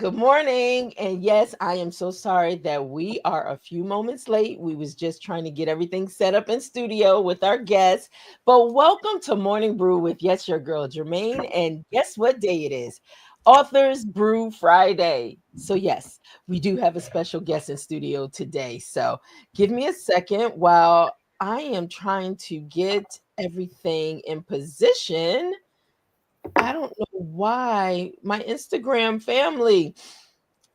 Good morning. And yes, I am so sorry that we are a few moments late. We was just trying to get everything set up in studio with our guests. But welcome to Morning Brew with yes, your girl Germaine. And guess what day it is? Authors Brew Friday. So yes, we do have a special guest in studio today. So give me a second while I am trying to get everything in position. I don't know why my Instagram family.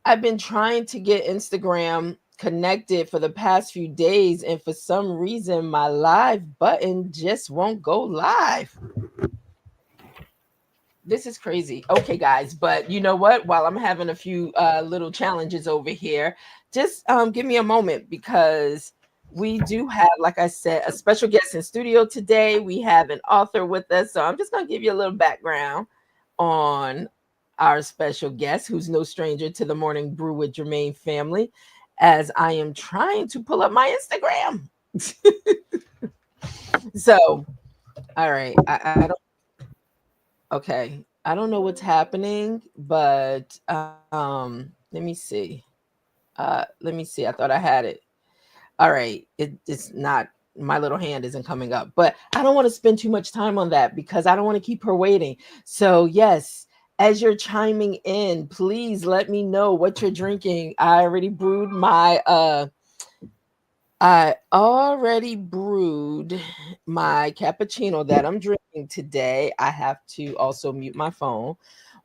I've been trying to get Instagram connected for the past few days, and for some reason, my live button just won't go live. This is crazy. Okay, guys, but you know what? While I'm having a few little challenges over here, just give me a moment because we do have, like I said, a special guest in studio today. We have an author with us, so I'm just going to give you a little background on our special guest, who's no stranger to the Morning Brew with Germaine family, as I am trying to pull up my Instagram. So, all right, I don't. Okay, I don't know what's happening, but let me see. Let me see. I thought I had it. All right, it's not. My little hand isn't coming up, but I don't want to spend too much time on that because I don't want to keep her waiting. So yes, as you're chiming in, please let me know what you're drinking. I already brewed my cappuccino that I'm drinking today. I have to also mute my phone.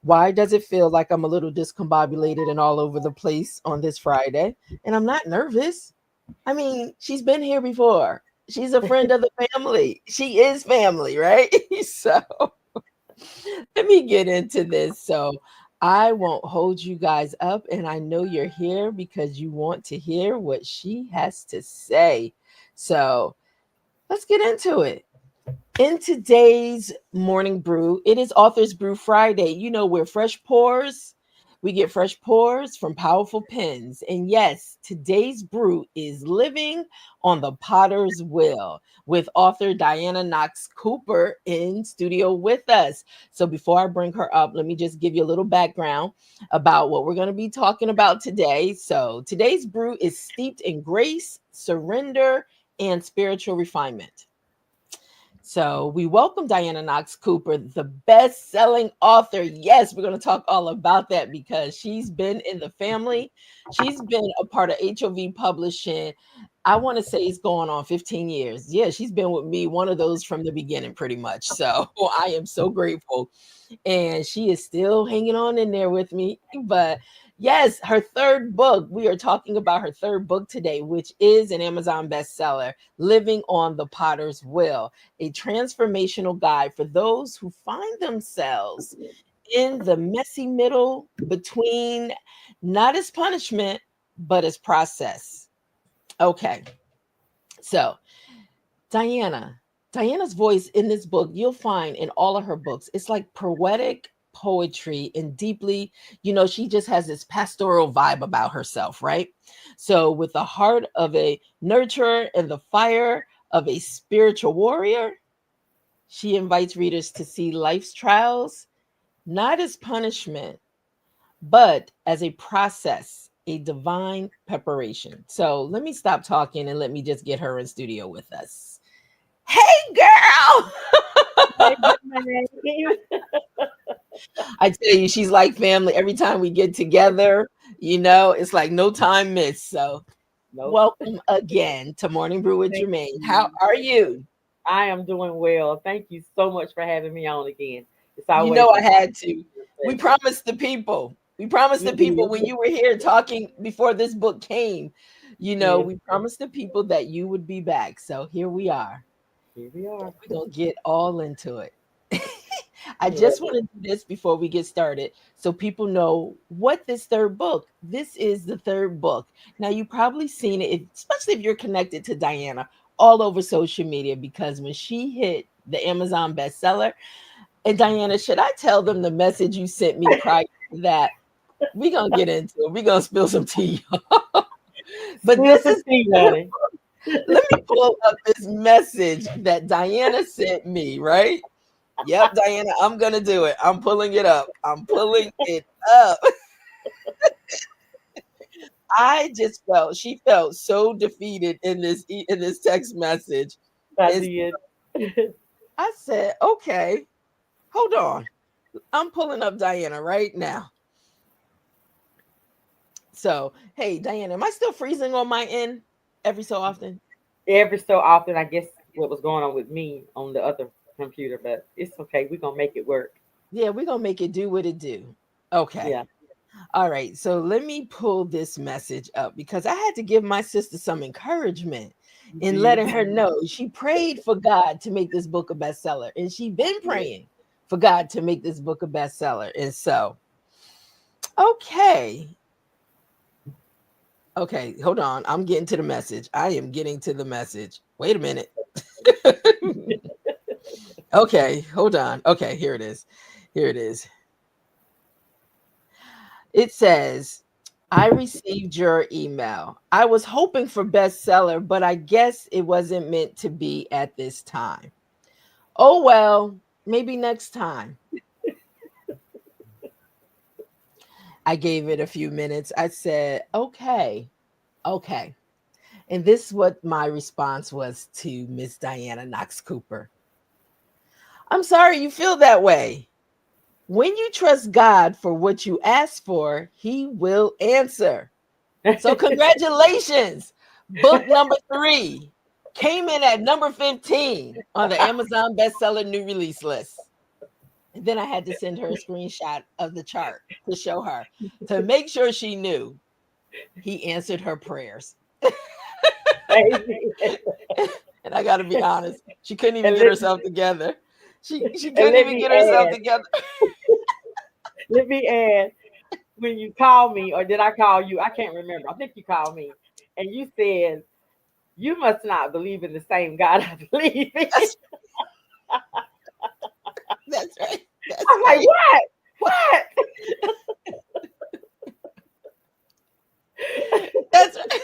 Why does it feel like I'm a little discombobulated and all over the place on this Friday? And I'm not nervous. I mean, she's been here before. She's a friend of the family. She is family, right? So let me get into this. So I won't hold you guys up. And I know you're here because you want to hear what she has to say. So let's get into it. In today's morning brew, it is Authors Brew Friday. You know, we're fresh pours. We get fresh pours from powerful pens. And yes, today's brew is Living on the Potter's Wheel with author Dianna Knox Cooper in studio with us. So before I bring her up, let me just give you a little background about what we're going to be talking about today. So today's brew is steeped in grace, surrender, and spiritual refinement. So we welcome Dianna Knox Cooper, the best-selling author. Yes, we're going to talk all about that because she's been in the family. She's been a part of HOV Publishing. I want to say it's going on 15 years. Yeah, she's been with me, one of those from the beginning, pretty much. So I am so grateful. And she is still hanging on in there with me. But yes, her third book. We are talking about her third book today, which is an Amazon bestseller, Living on the Potter's Wheel, a transformational guide for those who find themselves in the messy middle between not as punishment, but as process. Okay, so Dianna, Diana's voice in this book, you'll find in all of her books, it's like poetic poetry and deeply, she just has this pastoral vibe about herself, right? So, with the heart of a nurturer and the fire of a spiritual warrior, she invites readers to see life's trials not as punishment, but as a process, a divine preparation. So, let me stop talking and let me just get her in studio with us. Hey, girl. I tell you, she's like family. Every time we get together, it's like no time missed. So, Nope. welcome again to Morning Brew with Thank Germaine. How you. are you? I am doing well. Thank you so much for having me on again. It's You always know, a I had to. We pleasure. promised the people. We promised We the people did. when you were here talking before this book came. Yes, We promised the people that you would be back. So here we are. here we are. We're going to get all into it. I Yes. just want to do this before we get started so people know what this third book. This is the third book. Now you probably seen it, especially if you're connected to Diana, all over social media because when she hit the Amazon bestseller, and Diana, should I tell them the message you sent me prior to that? We're gonna get into it. We're gonna spill some tea. But Spill this some is tea, honey. let me pull up this message that Diana sent me, right? Yep, Diana, I'm gonna do it. I'm pulling it up. I'm pulling it up. I just felt she felt so defeated in this text message. I And did. I said, okay, hold on. I'm pulling up Dianna right now. So, hey, Dianna, am I still freezing on my end every so often? Every so often, I guess what was going on with me on the other computer, but it's okay. We're gonna make it work. Yeah, we're gonna make it do what it do. Okay. Yeah, All right. So let me pull this message up because I had to give my sister some encouragement you in did. letting her know she prayed for God to make this book a bestseller. And she been Yeah. praying for God to make this book a bestseller. And so, okay. Okay, hold on. I'm getting to the message. I am getting to the message. Wait a minute. Okay, hold on. Okay, here it is. Here it is. It says, I received your email. I was hoping for bestseller, but I guess it wasn't meant to be at this time. Oh, well, maybe next time. I gave it a few minutes. I said, okay, okay. And this is what my response was to Miss Dianna Knox Cooper. I'm sorry you feel that way. When you trust God for what you ask for, He will answer. So, congratulations. Book number 3 came in at number 15 on the Amazon bestseller new release list. And then I had to send her a screenshot of the chart to show her to make sure she knew He answered her prayers. Baby. And I got to be honest, she couldn't even And get let, herself together. She and couldn't let even me get herself add, together. let me add, when you called me, or did I call you? I can't remember. I think you called me, and you said you must not believe in the same God I believe in. That's, that's right. That's I'm like, right. what? What? That's right.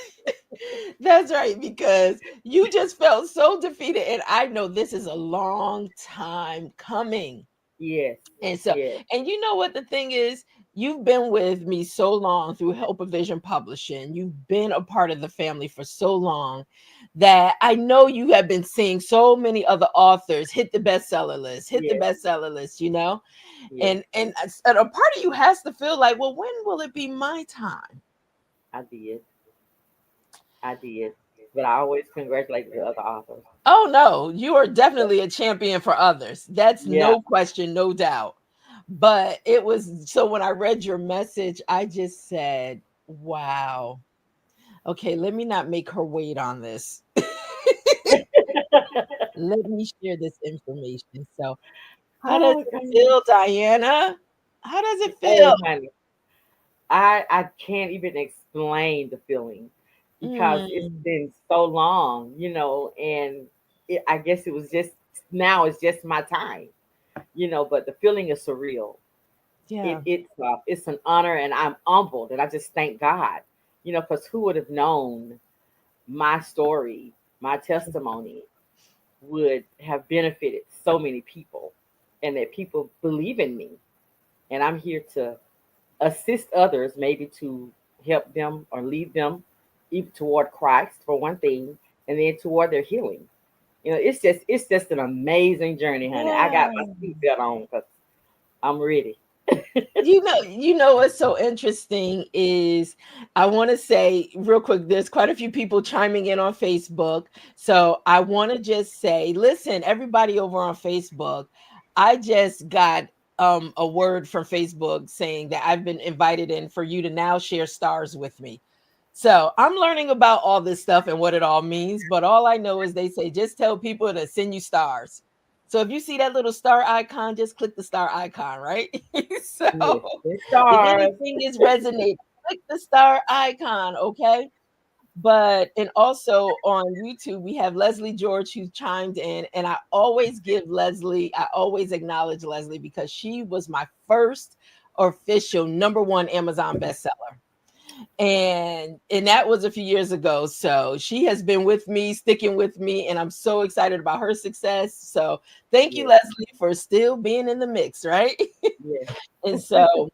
That's right, because you just felt so defeated. And I know this is a long time coming. Yes, And so, yes, and you know what the thing is? You've been with me so long through Help Vision Publishing. You've been a part of the family for so long that I know you have been seeing so many other authors hit the bestseller list, hit the yes, bestseller list, you know? yes. And a part of you has to feel like, well, when will it be my time? I did. I did. But I always congratulate the other authors. Oh no, you are definitely a champion for others. That's Yeah. no question, no doubt. But it was so when I read your message, I just said, wow. Okay, let me not make her wait on this. Let me share this information. So, how does Oh, it God. feel, Diana? How does it Oh, feel? honey. I can't even explain the feeling because it's Mm, been so long, and I guess it was just now it's just my time, but the feeling is surreal. yeah. It's an honor, and I'm humbled, and I just thank God, because who would have known my story, my testimony would have benefited so many people, and that people believe in me, and I'm here to assist others, maybe to help them or lead them even toward Christ for one thing, and then toward their healing. It's just an amazing journey, honey. I got my Yeah. seatbelt on because I'm ready. You know what's so interesting is I want to say real quick, there's quite a few people chiming in on Facebook. So I want to just say, listen, everybody over on Facebook, I just got a word from Facebook saying that I've been invited in for you to now share stars with me. So I'm learning about all this stuff and what it all means, but all I know is they say just tell people to send you stars. So if you see that little star icon, just click the star icon, right? So Yes, the if stars. anything is resonating, click the star icon, okay? But and also on YouTube, we have Leslie George who chimed in, and I always give Leslie, I always acknowledge Leslie because she was my first official #1 Amazon bestseller, and that was a few years ago. So she has been with me, sticking with me, and I'm so excited about her success. So thank you, Yes, Leslie, for still being in the mix, right? yes, And so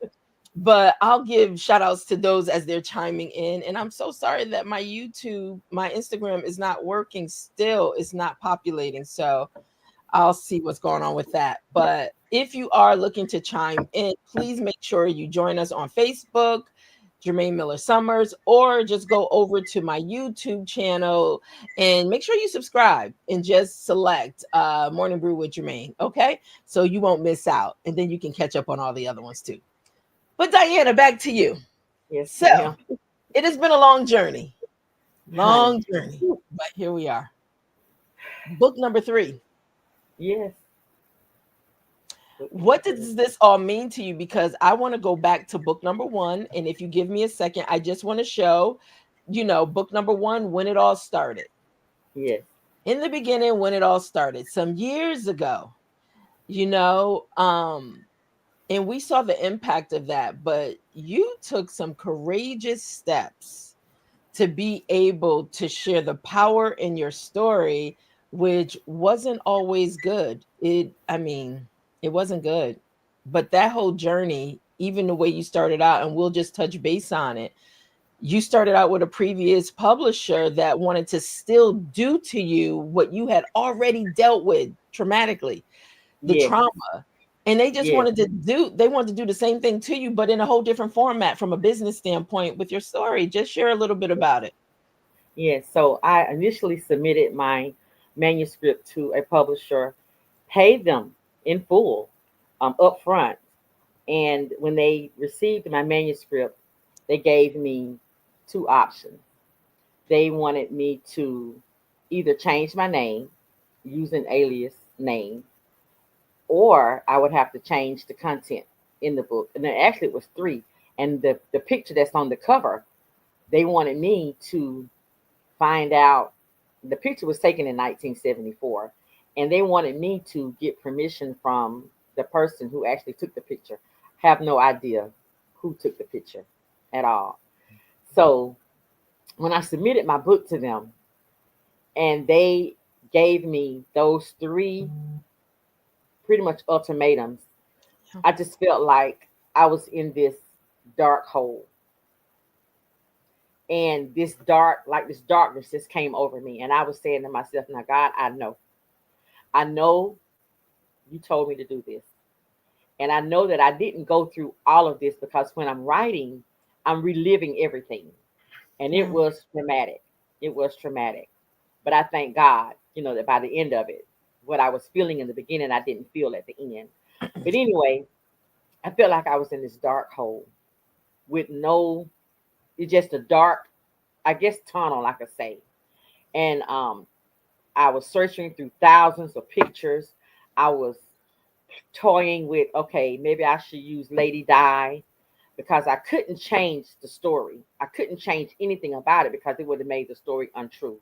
But I'll give shout outs to those as they're chiming in. And I'm so sorry that my Instagram is not working still. It's not populating. So I'll see what's going on with that. But if you are looking to chime in, please make sure you join us on Facebook, Germaine Miller Summers, or just go over to my YouTube channel and make sure you subscribe and just select Morning Brew with Germaine. Okay. So you won't miss out. And then you can catch up on all the other ones too. But Dianna, back to you. Yes, So ma'am. it has been a Honey. long journey, but here we are. Book number 3. Yes. Book number What three. does this all mean to you? Because I want to go back to book number 1. And if you give me a second, I just want to show, book number 1, when it all started. Yes. In the beginning, when it all started, some years ago, you know, um, and we saw the impact of that, but you took some courageous steps to be able to share the power in your story, which wasn't always good. It wasn't good. But that whole journey, even the way you started out, and we'll just touch base on it. You started out with a previous publisher that wanted to still do to you what you had already dealt with traumatically, the Yes. trauma. And Yes. they wanted to do the same thing to you, but in a whole different format from a business standpoint with your story. Just share a little bit about it. Yes. So I initially submitted my manuscript to a publisher, paid them in full, up front. And when they received my manuscript, they gave me two options. They wanted me to either change my name, use an alias name, or I would have to change the content in the book. And then actually it was three. And the picture that's on the cover, they wanted me to find out. The picture was taken in 1974, and they wanted me to get permission from the person who actually took the picture. Have no idea who took the picture at all. So when I submitted my book to them, and they gave me those three pretty much ultimatums, I just felt like I was in this dark hole. And this darkness just came over me. And I was saying to myself, now, God, I know you told me to do this. And I know that I didn't go through all of this because when I'm writing, I'm reliving everything. And it Yeah. was traumatic. It was traumatic. But I thank God, that by the end of it, what I was feeling in the beginning, I didn't feel at the end. But anyway, I felt like I was in this dark hole with it's just a dark, I guess, tunnel, I could say. And I was searching through thousands of pictures. I was toying with, okay, maybe I should use Lady Di because I couldn't change the story. I couldn't change anything about it because it would have made the story untrue.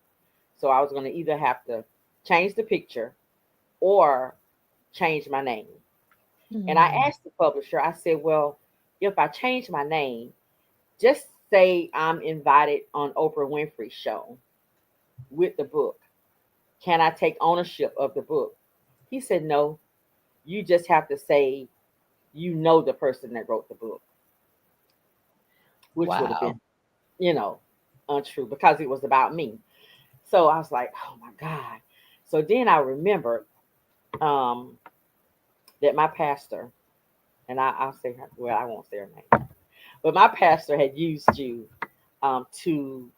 So I was going to either have to change the picture or change my name. And I Mm. asked the publisher, I said, well, if I change my name, just say I'm invited on Oprah Winfrey's show with the book. Can I take ownership of the book? He said, no, you just have to say you know the person that wrote the book, which would have Wow. been, you know, untrue because it was about me. So I was like, oh my God. So then I remembered um, that my pastor, and I'll say her, well, I won't say her name, but my pastor had used you to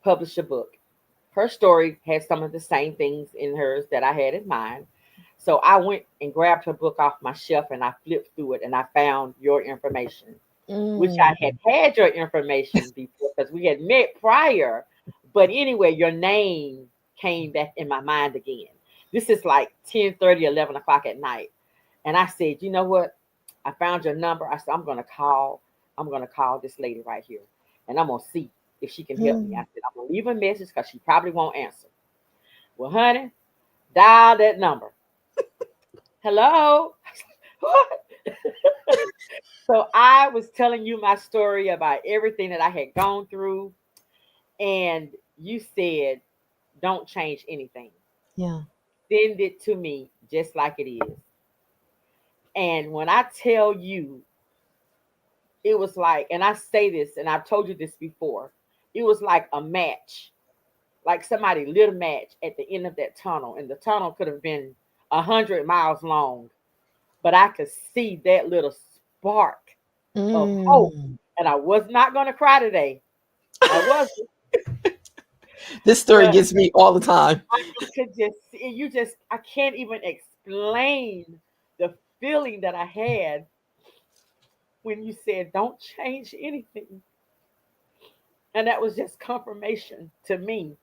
publish a book. Her story had some of the same things in hers that I had in mind. So I went and grabbed her book off my shelf and I flipped through it and I found your information, which I Mm. had your information before because we had met prior. But anyway, your name came back in my mind again. This is like 10:30, 11 o'clock at night. And I said, you know what? I found your number. I said, I'm gonna call this lady right here. And I'm gonna see if she can help me. I Mm. said, I'm gonna leave a message because she probably won't answer. Well, honey, dial that number. Hello? What? So I was telling you my story about everything that I had gone through, and you said, don't change anything. Yeah. Send it to me just like it is. And when I tell you, it was like, and I say this, and I've told you this before, it was like a match, like somebody lit a match at the end of that tunnel, and the tunnel could have been 100 miles long, but I could see that little spark of hope, Mm. and I was not going to cry today. I wasn't, This story but gets me all the time. I could just see you. Just I can't even explain the feeling that I had when you said, "Don't change anything," and that was just confirmation to me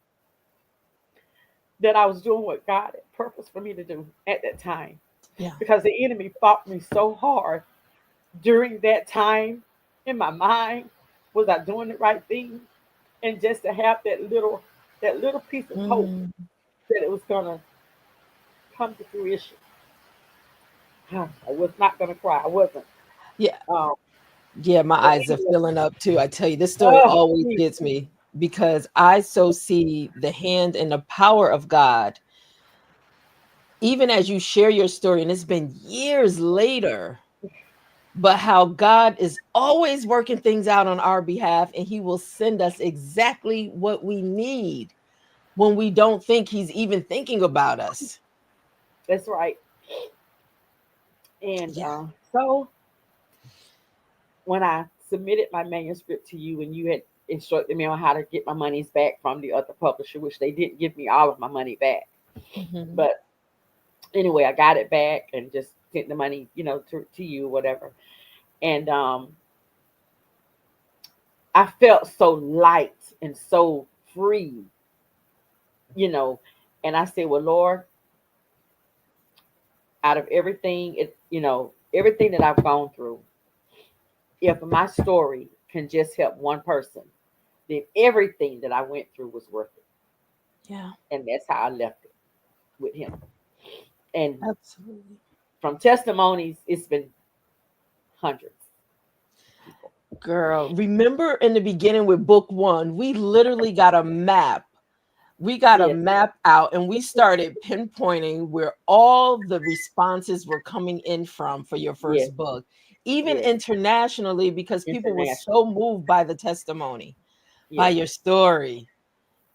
that I was doing what God had purposed for me to do at that time. Yeah. Because the enemy fought me so hard during that time in my mind. Was I doing the right thing? And just to have that little piece of hope Mm. that it was gonna come to fruition. I was not gonna cry. I wasn't. Yeah. Um, Yeah, my but eyes are anyway, filling up too. I tell you, this story oh, always geez. gets me because I so see the hand and the power of God, even as you share your story, and it's been years later, but how God is always working things out on our behalf, and He will send us exactly what we need when we don't think He's even thinking about us. That's right. And Yeah. so when I submitted my manuscript to you, and you had instructed me on how to get my monies back from the other publisher, which they didn't give me all of my money back, Mhm. but anyway, I got it back and just sent the money, to you, whatever. And I felt so light and so free, you know. And I said, well, Lord, out of everything, everything that I've gone through, if my story can just help one person, then everything that I went through was worth it. Yeah, And that's how I left it with him. And absolutely. from testimonies, it's been hundreds of people. Girl, remember in the beginning with book one, we literally got a map. We got a Yes, map out and we started pinpointing where all the responses were coming in from for your yes, first book, even yes. internationally, because people were so International. moved by the testimony, by Yes, your story.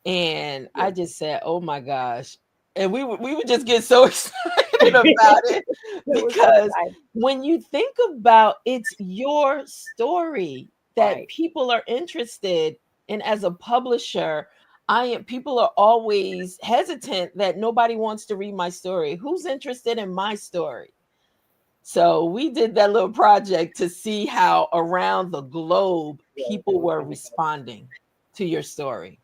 And I yes. just said, "Oh my gosh." And we would just get so excited about it It was because exciting. when you think about it's your story that Right. people are interested in as a publisher, I am people are always hesitant that nobody wants to read my story. Who's interested in my story? So we did that little project to see how around the globe Yeah, it people was were wonderful. responding to your story.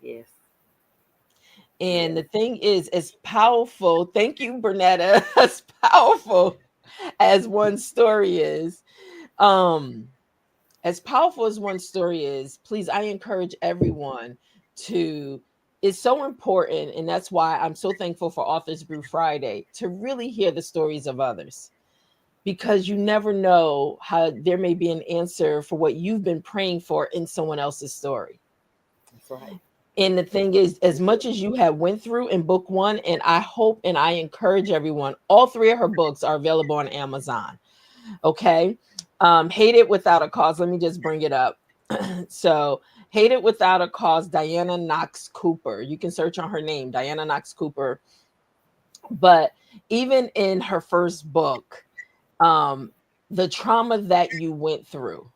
Yes, And yes. the thing is, as powerful, thank you, Bernetta, as powerful as one story is, um, as powerful as one story is, please, I encourage everyone to, it's so important. And that's why I'm so thankful for Authors Brew Friday to really hear the stories of others because you never know how there may be an answer for what you've been praying for in someone else's story. That's right. And the thing is, as much as you have went through in book one, and I hope and I encourage everyone, all three of her books are available on Amazon. Okay. Hate It Without a Cause. Let me just bring it up. So Hate It Without a Cause, Dianna Knox Cooper. You can search on her name, Dianna Knox Cooper. But even in her first book, um, the trauma that you went through,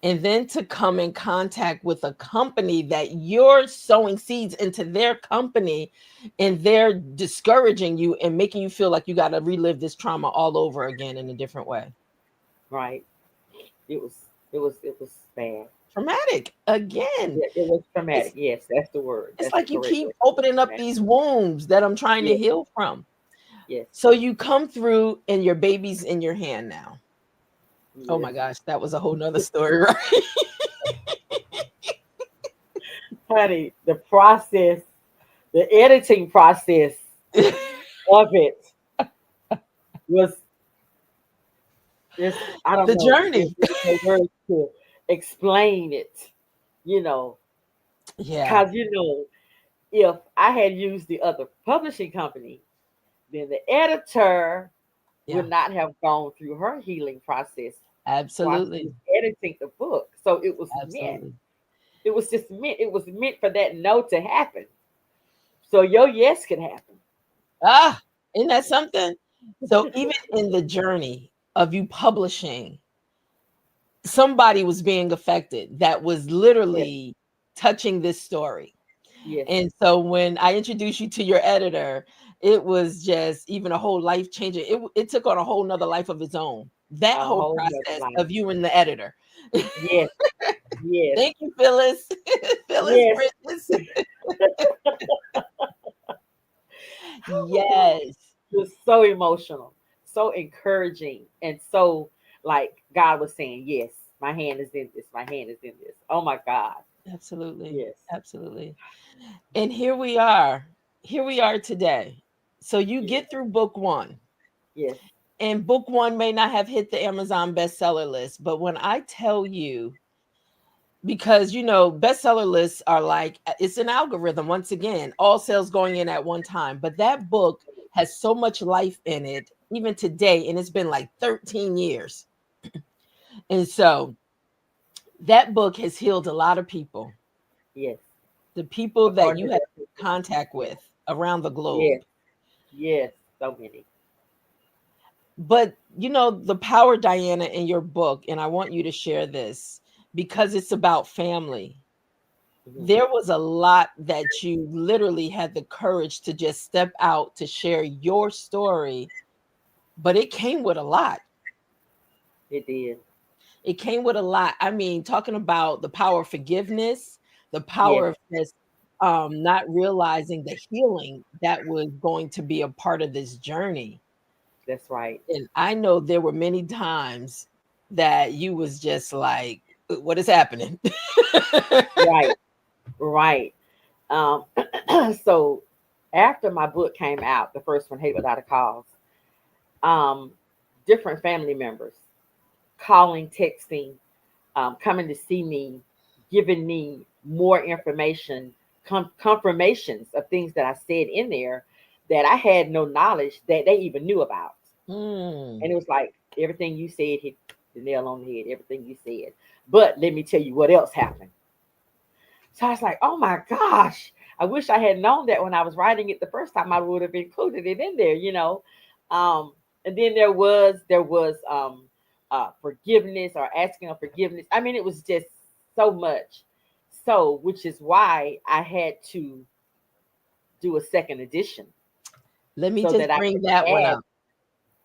and then to come in contact with a company that you're sowing seeds into their company and they're discouraging you and making you feel like you got to relive this trauma all over again in a different way. Right. It was bad. Traumatic again. Yeah, it was traumatic. It's Yes, that's the word. it's That's the like you correct keep word. It was opening up traumatic. these wounds that I'm trying to Yes, heal from. yes, So you come through and your baby's in your hand now. Oh yes. my gosh, that was a whole nother story, right? Honey, the process, the editing process of it was just, I don't The know. There's journey. really no words to explain it, you know, Yeah. because, if I had used the other publishing company, then the editor Yeah. would not have gone through her healing process while she was Absolutely. editing the book. So it was meant. Absolutely. It was just meant. It was meant for that no to happen. So your yes could happen. Ah, isn't that something? So even in the journey of you publishing, somebody was being affected that was Yes. literally touching this story. Yes. And so when I introduced you to your editor, it was just even a whole life changing. It took on a whole nother life of its own. That A whole whole nother process life. of you and the editor. Yes. Yes. Thank you, Phyllis. Phyllis Yes. Bridges. Yes, It was so emotional, so encouraging, and so like God was saying, yes, my hand is in this. My hand is in this. Oh my God. absolutely. Yes. Absolutely. And here we are. Here we are today. So you Yes. get through book one, Yes. and book one may not have hit the Amazon bestseller list, but when I tell you, because bestseller lists are like it's an algorithm once again, all sales going in at one time, but that book has so much life in it even today, and it's been like 13 years. And so that book has healed a lot of people, Yes. the people that According you to have their contact yes. with around the globe. Yes. Yes. So many. But the power, Dianna, in your book, and I want you to share this because it's about family. Mhm. There was a lot that you literally had the courage to just step out to share your story, but it came with a lot. It did. It came with a lot. I mean, talking about the power of forgiveness, the Yes. power of just not realizing the healing that was going to be a part of this journey. That's right. And I know there were many times that you was just like, what is happening? Right. Right. Um, so after my book came out, the first one, Hate Without a Cause, um, different family members calling, texting, coming to see me, giving me more information, confirmations of things that I said in there that I had no knowledge that they even knew about. Mm, And it was like everything you said hit the nail on the head, everything you said. But let me tell you what else happened. So I was like, oh my gosh, I wish I had known that when I was writing it the first time. I would have included it in there. Um, and then there was forgiveness or asking of forgiveness. I mean, it was just so much. So, which is why I had to do a second edition let me so just that I bring could that one add. up.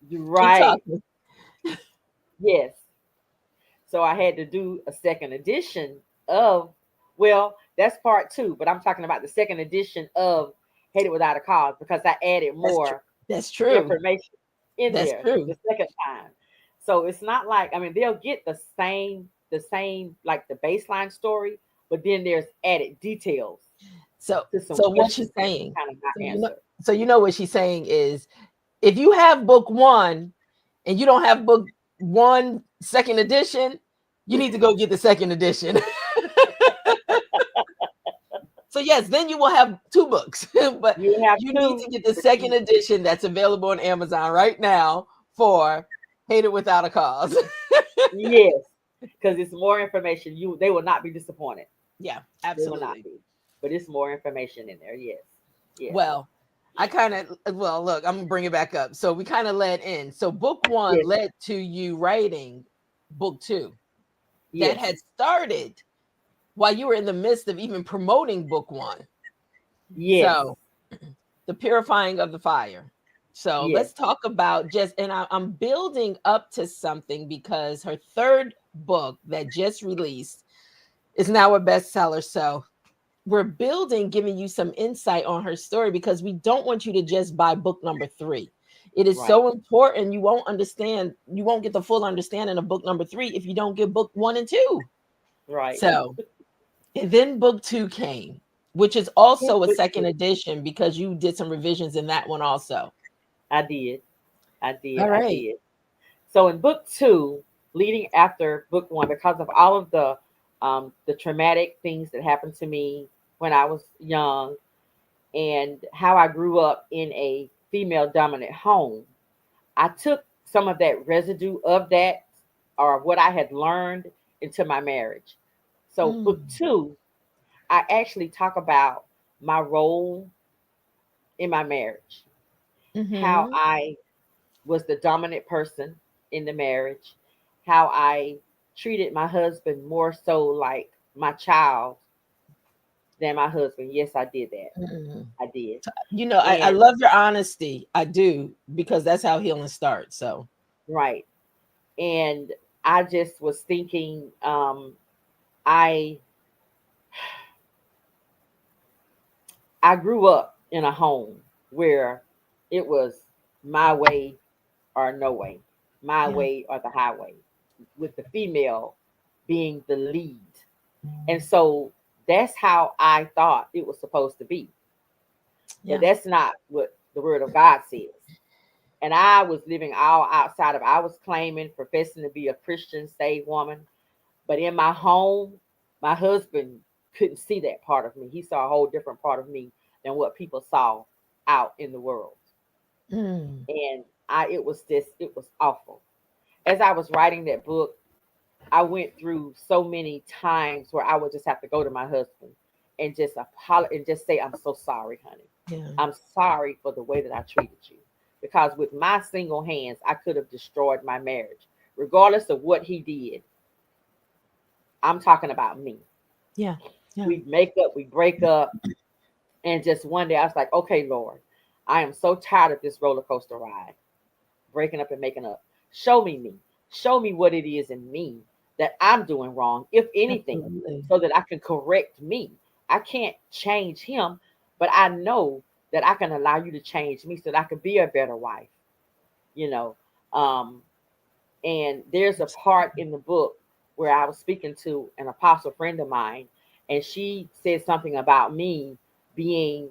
Keep Right. talking. Yes. So I had to do a second edition of, well, that's part two, but I'm talking about the second edition of Hate It Without a Cause because I added That's true. more That's true. information in That's there true. the second time. So it's not like, I mean, they'll get the same like the baseline story, but then there's added details So to some so what she's questions that saying, kind of not so answered. what she's saying is if you have book one and you don't have book one second edition, you need to go get the second edition. So yes, then you will have two books, but You have you need two, to get the but second edition that's available on Amazon right now for Hate It Without a Cause. yes, because it's more information. They will not be disappointed. Yeah, They will not absolutely. be. But it's more information in there. Yes. Yes. Well, look, I'm gonna bring it back up. So we kind of led in. So book one Yes. led to you writing book two that Yes. had started while you were in the midst of even promoting book one. Yes. So the purifying of the fire. So Yes. let's talk about and I'm building up to something because her third book that just released is now a bestseller. So we're building, giving you some insight on her story because we don't want you to just buy book number three. It is Right. so important. You won't get the full understanding of book number three if you don't get book one and two. Right. So, and then book two came, which is Yes, also a but second edition because you did some revisions in that one also. I did. I did. All I right. did. So in book two, leading after book one, because of all of the traumatic things that happened to me when I was young and how I grew up in a female dominant home, I took some of that residue of that or what I had learned into my marriage. So book Mm. 2, I actually talk about my role in my marriage, how Mm-hmm. I was the dominant person in the marriage, how I treated my husband more so like my child than my husband. Yes, I did that. Mm. I did. I And love your honesty. I do, because that's how healing starts. So, right. And I just was thinking, I I grew up in a home where it was my way or no way, my yeah, way or the highway, with the female being the lead. And so that's how I thought it was supposed to be. But yeah, that's not what the word of God says. And I was living all outside of, I was claiming, professing to be a Christian, saved woman. But in my home, my husband couldn't see that part of me. He saw a whole different part of me than what people saw out in the world. mm, And it was just, it was awful. As I was writing that book, I went through so many times where I would just have to go to my husband and just apologize and just say, "I'm so sorry, honey. yeah. I'm sorry for the way that I treated you." Because with my single hands, I could have destroyed my marriage. Regardless of what he did, I'm talking about me. Yeah, yeah. We make up, we break up, and just one day I was like, "Okay, Lord, I am so tired of this roller coaster ride, breaking up and making up. Show me me. Show me what it is in me that I'm doing wrong, if anything, Absolutely. so that I can correct me. I can't change him, but I know that I can allow you to change me so that I can be a better wife, you know." Um, and there's a part in the book where I was speaking to an apostle friend of mine, and she said something about me being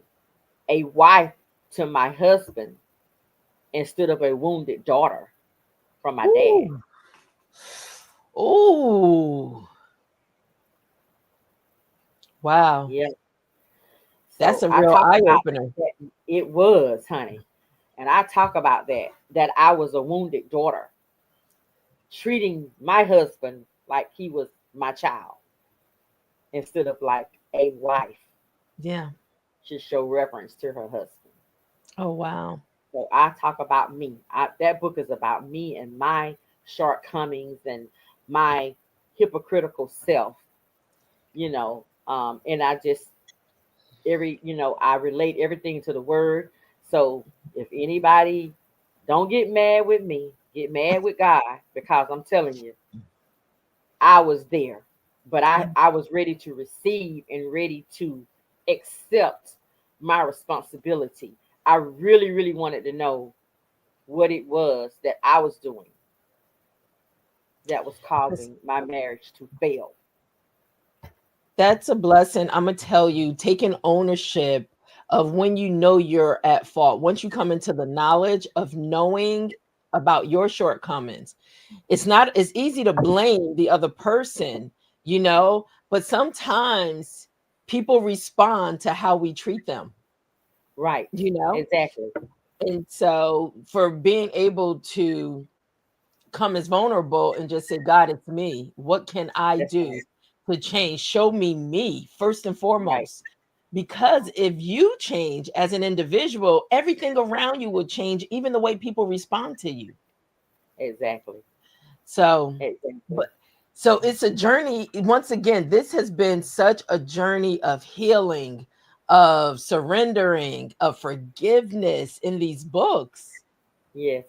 a wife to my husband instead of a wounded daughter from my dad. Ooh, ooh, wow. Yeah. That's So a I real talk eye about opener. that. It was, honey. And I talk about that I was a wounded daughter, treating my husband like he was my child instead of like a wife Yeah. should show reverence to her husband. Oh, wow. So I talk about me. That book is about me and my shortcomings and my hypocritical self, and I just I relate everything to the word. So if anybody, don't get mad with me, get mad with God, because I'm telling you, I was there, but Yeah. I was ready to receive and ready to accept my responsibility. I really, really wanted to know what it was that I was doing that was That's causing my marriage to fail. that's a blessing. I'm gonna tell you, taking ownership of when you know you're at fault. Once you come into the knowledge of knowing about your shortcomings, it's easy to blame the other person, but sometimes people respond to how we treat them, Right. you know? Exactly. And so for being able to come as vulnerable and just say, God, it's me. What can I That's do right. to change? Show me me first and Right. foremost. Because if you change as an individual, everything around you will change, even the way people respond to you. Exactly. So, Exactly. but so it's a journey. Once again, this has been such a journey of healing, of surrendering, of forgiveness in these books. Yes.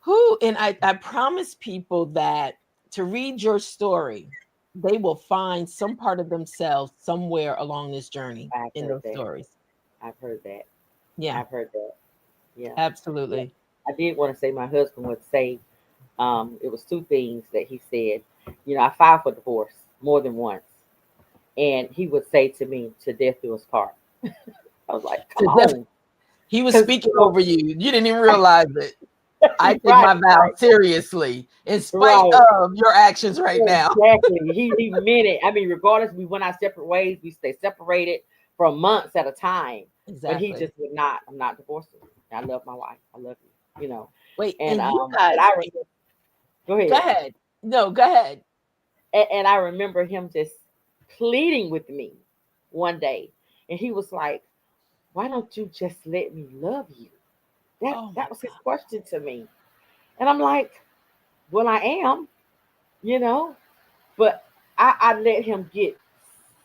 Who and I promise people that to read your story, they will find some part of themselves somewhere along this journey I've in heard those that. stories. I've heard that. Yeah, I've heard that. Yeah. Yeah. absolutely. I did want to say my husband would say, it was two things that he said. I filed for divorce more than once. And he would say to me, "To death do us part." I was like, "Come To def- on." he was Because, speaking over you. You didn't even realize it. I take right, my vow seriously, in spite right. of your actions right now. Exactly. He meant it. I mean, regardless, we went our separate ways. We stay separated for months at a time. But he Exactly. just would not. I'm not divorcing. I love my wife. I love you. Wait, And and you but guys, I remember. Go go ahead. ahead. No, go ahead. And I remember him just pleading with me one day, and he was like, "Why don't you just let me love you?" That Oh my that was his question to me, and I'm like, "Well, I am, you know, but I let him get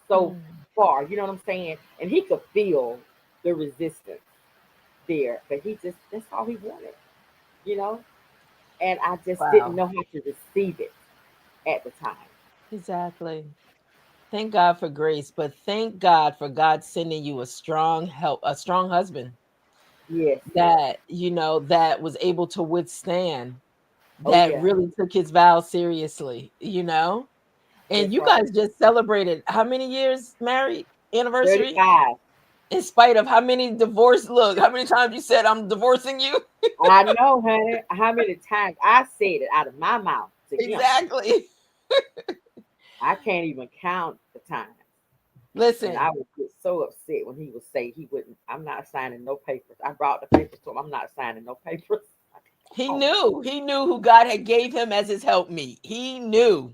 so God. far, you know what I'm saying?" And he could feel the resistance there, but he just that's all he wanted, you know. And I just didn't Wow. know how to receive it at the time. Exactly. Thank God for grace, but thank God for God sending you a strong help, a strong husband Yes, yes. that, that was able to withstand, Oh that yeah, really took his vows seriously. And that's you right. guys just celebrated how many years married anniversary? 35. In spite of how many divorce, look, how many times you said I'm divorcing you? I know, honey, how many times I said it out of my mouth to him. Exactly. I can't even count the time. And I Listen, would get so upset when he would say he wouldn't, I'm not signing no papers. I brought the papers to him. I'm not signing no papers. he Oh my knew. He knew who God had gave him as his helpmeet. He knew.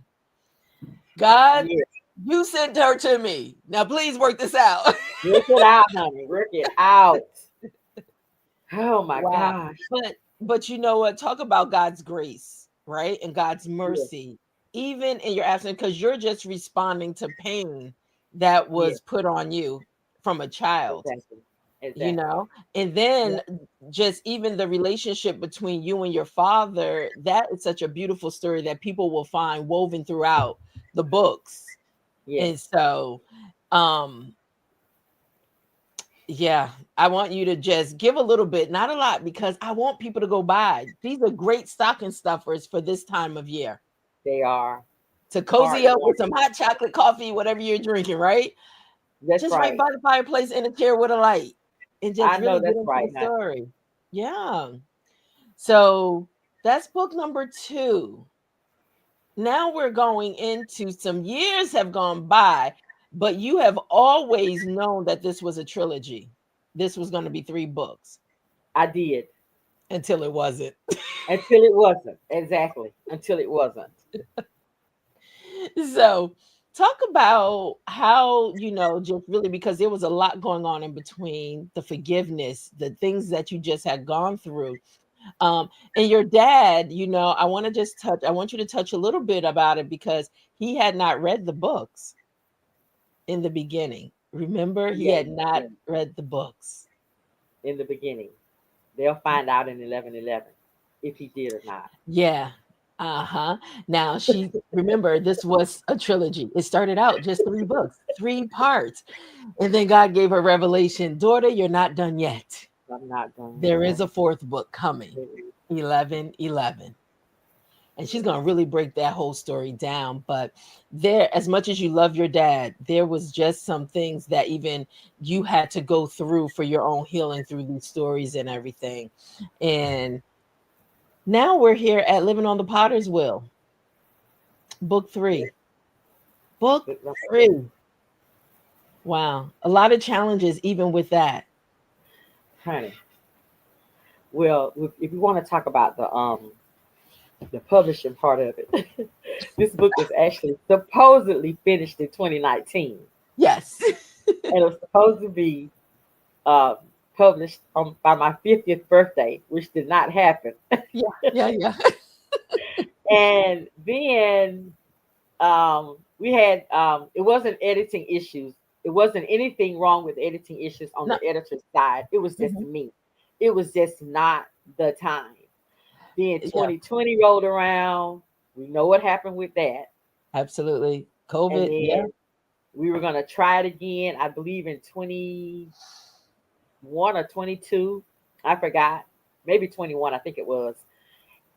God, yeah. you sent her to me. Now please work this out. Work it out, honey. Work it out. Oh my Wow. gosh. But you know what? Talk about God's grace, right? And God's Yes, mercy, even in your absence, because you're just responding to pain that yes, was put on you from a child, exactly. you Exactly. know? And Yeah. then just even the relationship between you and your father, that is such a beautiful story that people will find woven throughout the books. Yes. And so, um, yeah, I want you to just give a little bit, not a lot, because I want people to go buy. These are great stocking stuffers for this time of year They are to cozy up with some heartwarming. hot chocolate coffee, whatever you're drinking, right? That's Just right right. by the fireplace in a chair with a light and just I know really get that's into right, the honey. story. Yeah. So that's book number 2. Now we're going into some years have gone by, but you have always known that this was a trilogy. This was going to be 3 books I did. until it wasn't. Until it wasn't. Exactly. Until it wasn't. So talk about how, just really because there was a lot going on in between the forgiveness, the things that you just had gone through. And your dad, I want you to touch a little bit about it because he had not read the books in the beginning. Remember, he Yes, had not yes. read the books. In the beginning. They'll find out in 11:11 if he did or not. Yeah. Uh-huh. Now she remember this was a trilogy. It started out just 3 books, 3 parts. And then God gave her revelation, daughter, you're not done yet. I'm not done. There Yeah. is a 4th book coming. 11:11. And she's going to really break that whole story down, but there, as much as you love your dad, there was just some things that even you had to go through for your own healing through these stories and everything. And now we're here at Living on the Potter's Wheel, book Yeah. 3. Book Book number 3. 3. Wow. A lot of challenges, even with that. Honey. Well, if you want to talk about the publishing part of it, this book was actually supposedly finished in 2019, Yes. and it was supposed to be uh, published by my 50th birthday, which did not happen. Yeah. Yeah. Yeah. And then we had it wasn't editing issues. It wasn't anything wrong with editing issues on No. the editor's side. It was just Mhm. me. It was just not the time. Then Yeah. 2020 rolled around. We know what happened with that. Absolutely. And COVID. Yeah. then we were gonna try it again. I believe in 21 or 22. I forgot. Maybe 21. I think it was.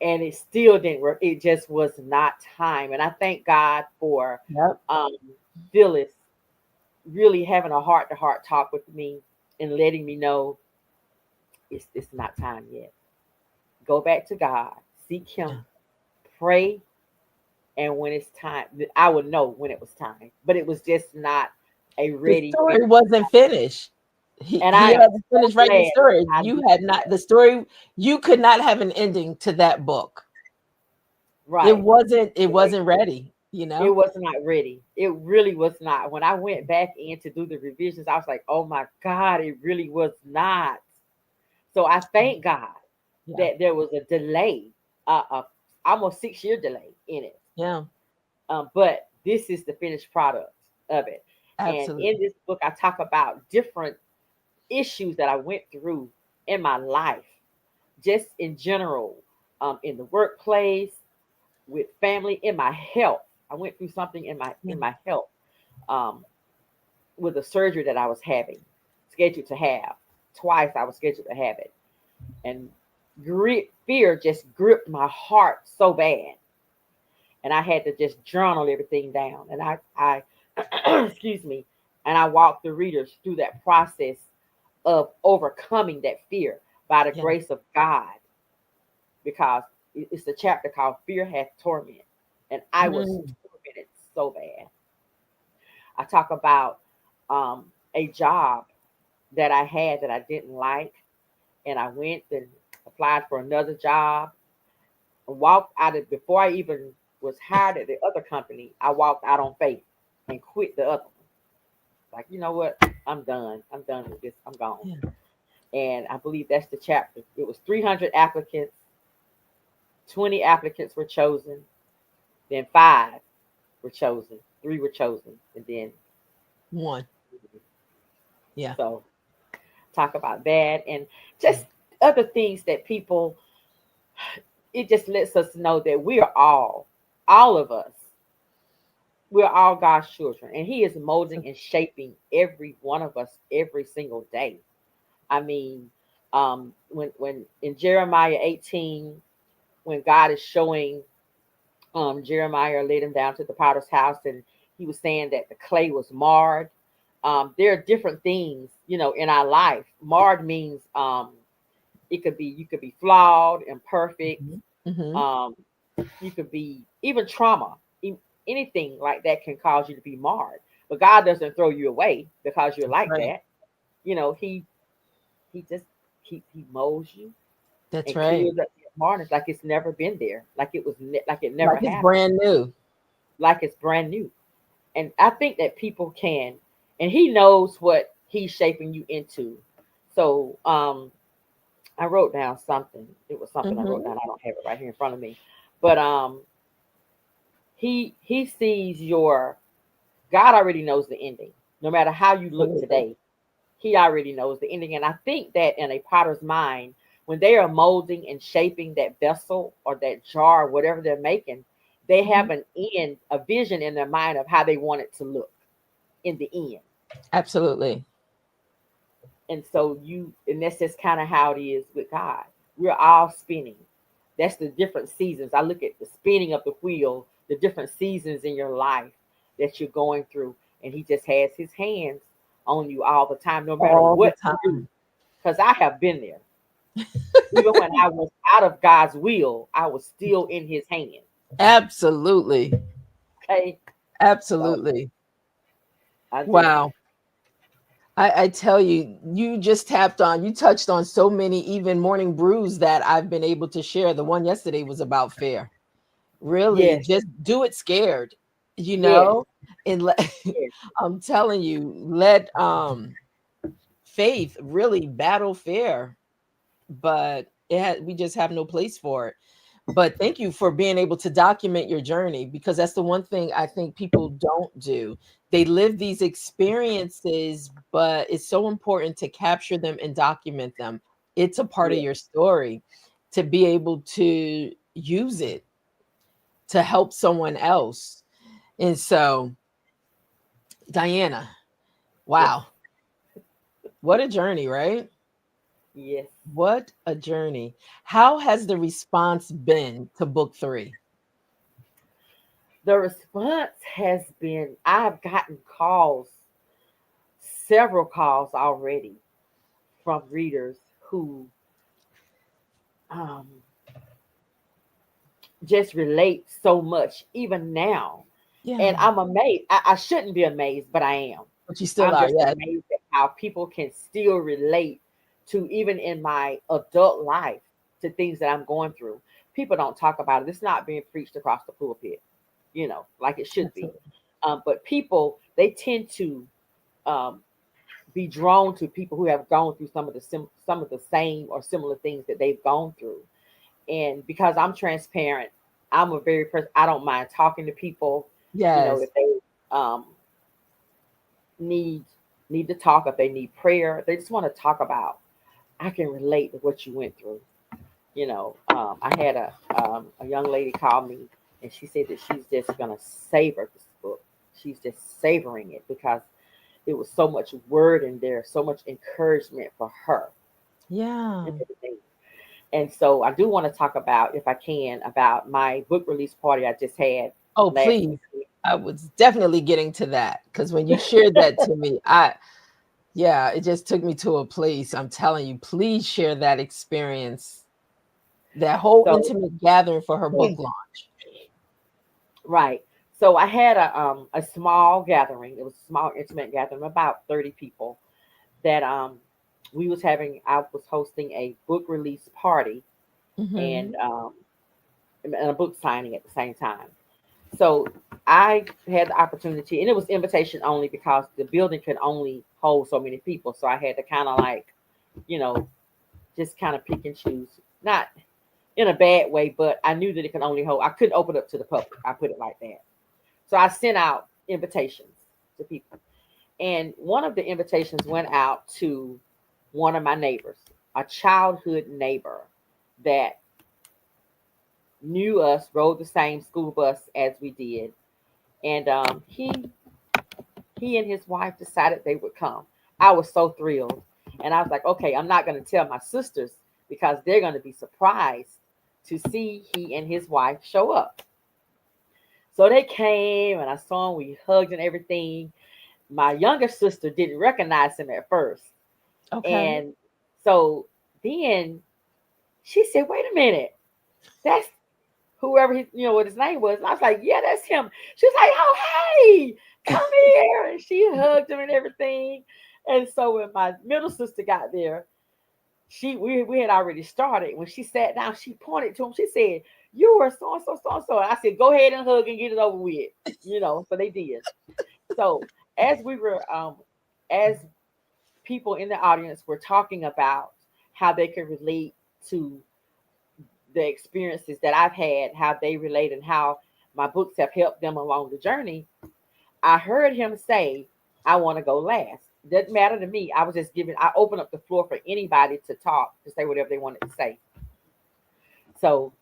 And it still didn't work. It just was not time. And I thank God for Yep. um, Phyllis really having a heart to heart talk with me and letting me know it's not time yet. Go back to God, seek Him, Yeah. pray, and when it's time, I would know when it was time. But it was just not a The ready, story ready. wasn't finished. He And he I am hadn't so finished writing the glad story. I You listened had to not that. the story. You could not have an ending to that book. Right. It Right. wasn't ready, It was not ready. It really was not. When I went back in to do the revisions, I was like, oh my God, it really was not. So I thank God Yeah. that there was a delay, almost 6 year delay in it. Yeah. But this is the finished product of it. And in Absolutely. this book, I talk about different issues that I went through in my life, just in general, in the workplace, with family, in my health. I went through something Yeah. in my health, um, with a surgery that I was having, scheduled to have twice. I was scheduled to have it, and fear just gripped my heart so bad, and I had to just journal everything down. And I excuse me, and I walked the readers through that process of overcoming that fear by the Yeah. grace of God, because it's a chapter called "Fear Hath Torment," and I was Mm. tormented so bad. I talk about a job that I had that I didn't like, and I went and applied for another job. Walked out of before I even was hired at the other company. I walked out on faith and quit the other one. Like, you know what? I'm done. I'm done with this. I'm gone. Yeah. And I believe that's the chapter. It was 300 applicants. 20 applicants were chosen. Then five were chosen. Three were chosen, and then One. Yeah. so talk about that and just other things that people. It just lets us know that we are all of us, we're all God's children, and He is molding and shaping every one of us every single day. I mean, when in Jeremiah 18, when God is showing Jeremiah led him down to the potter's house, and he was saying that the clay was marred. There are different things, in our life. Marred means it could be you could be flawed, imperfect. Hmm. Hmm. Um, you could be even trauma. Anything like that can cause you to be marred. But God doesn't throw you away because you're That's like right. that. He just he molds you That's and right. clears up the marners like it's never been there, like it was like it Like never it's happened, brand new. like it's brand new. And I think that people can, and He knows what He's shaping you into. So I wrote down something. It was something I wrote Hmm. down. I don't have it right here in front of me, but he sees your. God already knows the ending. No matter how you look Absolutely. today, He already knows the ending. And I think that in a potter's mind, when they are molding and shaping that vessel or that jar, whatever they're making, they Hmm. have an end, a vision in their mind of how they want it to look in the end. Absolutely. And so and that's just kind of how it is with God. We're all spinning. That's the different seasons. I look at the spinning of the wheel, the different seasons in your life that you're going through. And He just has His hands on you all the time, no matter All the what you do. time. Because I have been there. Even when I was out of God's will, I was still in His hands. Absolutely. Okay. So Absolutely. I just, Wow. I tell you, you touched on so many even morning brews that I've been able to share. The one yesterday was about fear. Really, yes, just do it scared, you yes, know? And yes, I'm telling you, let faith really battle fear, but we just have no place for it. But thank you for being able to document your journey, because that's the one thing I think people don't do. They live these experiences, but it's so important to capture them and document them. It's a part of yes. your story to be able to use it to help someone else. And so, Dianna, Yes, wow, what a journey, right? yes. What a journey. How has the response been to book three? The response has been, I've gotten calls, several calls already from readers who um, just relate so much, even now. And Yeah, I'm amazed. I shouldn't be amazed, but I am. but you still I'm are. just Yeah. amazed at how people can still relate to, even in my adult life, to things that I'm going through. people don't talk about it. It's not being preached across the pulpit, like it should be. Absolutely. But people, they tend to um, be drawn to people who have gone through some of the same or similar things that they've gone through. And because I'm transparent, I'm a very person. I don't mind talking to people. Yes. If they um, need need to talk, if they need prayer, they just want to talk about. I can relate to what you went through. I had a young lady call me, and she said that she's just gonna savor this book. She's just savoring it because it was so much word in there, so much encouragement for her Yeah. and everything. And so I do want to talk about, if I can, about my book release party I just had Oh, last please. week. I was definitely getting to that because when you shared that to me, yeah, it just took me to a place. I'm telling you, please share that experience, that whole So intimate gathering for her book launch. right. So I had a small gathering. It was a small intimate gathering, about 30 people that we was having. I was hosting a book release party and Hmm. a book signing at the same time. So I had the opportunity, and it was invitation only because the building could only hold so many people. So I had to kind of like, you know, just kind of pick and choose. Not in a bad way, but I knew that it could only hold. I couldn't open up to the public. I put it like that. So I sent out invitations to people. And one of the invitations went out to one of my neighbors, a childhood neighbor that knew us, rode the same school bus as we did. And he and his wife decided they would come. I was so thrilled. And I was like, okay, I'm not going to tell my sisters because they're going to be surprised to see he and his wife show up. So they came and I saw him. We hugged and everything. My younger sister didn't recognize him at first. Okay. And so then she said, wait a minute, that's whoever what his name was. And I was like, yeah, that's him. She was like, oh, hey, come here. And she hugged him and everything. And so when my middle sister got there, we had already started. When she sat down, she pointed to him. She said, you were so and so, so and so. And I said, go ahead and hug and get it over with. So they did. So as we were as people in the audience were talking about how they could relate to the experiences that I've had, how they relate, and how my books have helped them along the journey, I heard him say, I want to go last. Doesn't matter to me. I opened up the floor for anybody to talk, to say whatever they wanted to say. So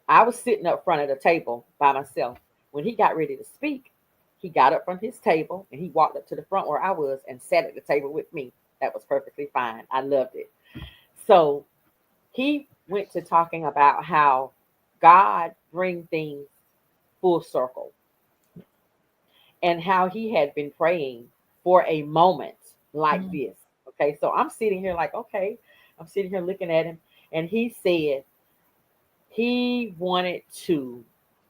I was sitting up front of the table by myself. When he got ready to speak, he got up from his table and he walked up to the front where I was and sat at the table with me. That was perfectly fine. I loved it. So he went to talking about how God bring things full circle and how he had been praying for a moment like Mm. this. Okay, so I'm sitting here like, okay, I'm sitting here looking at him, and he said he wanted to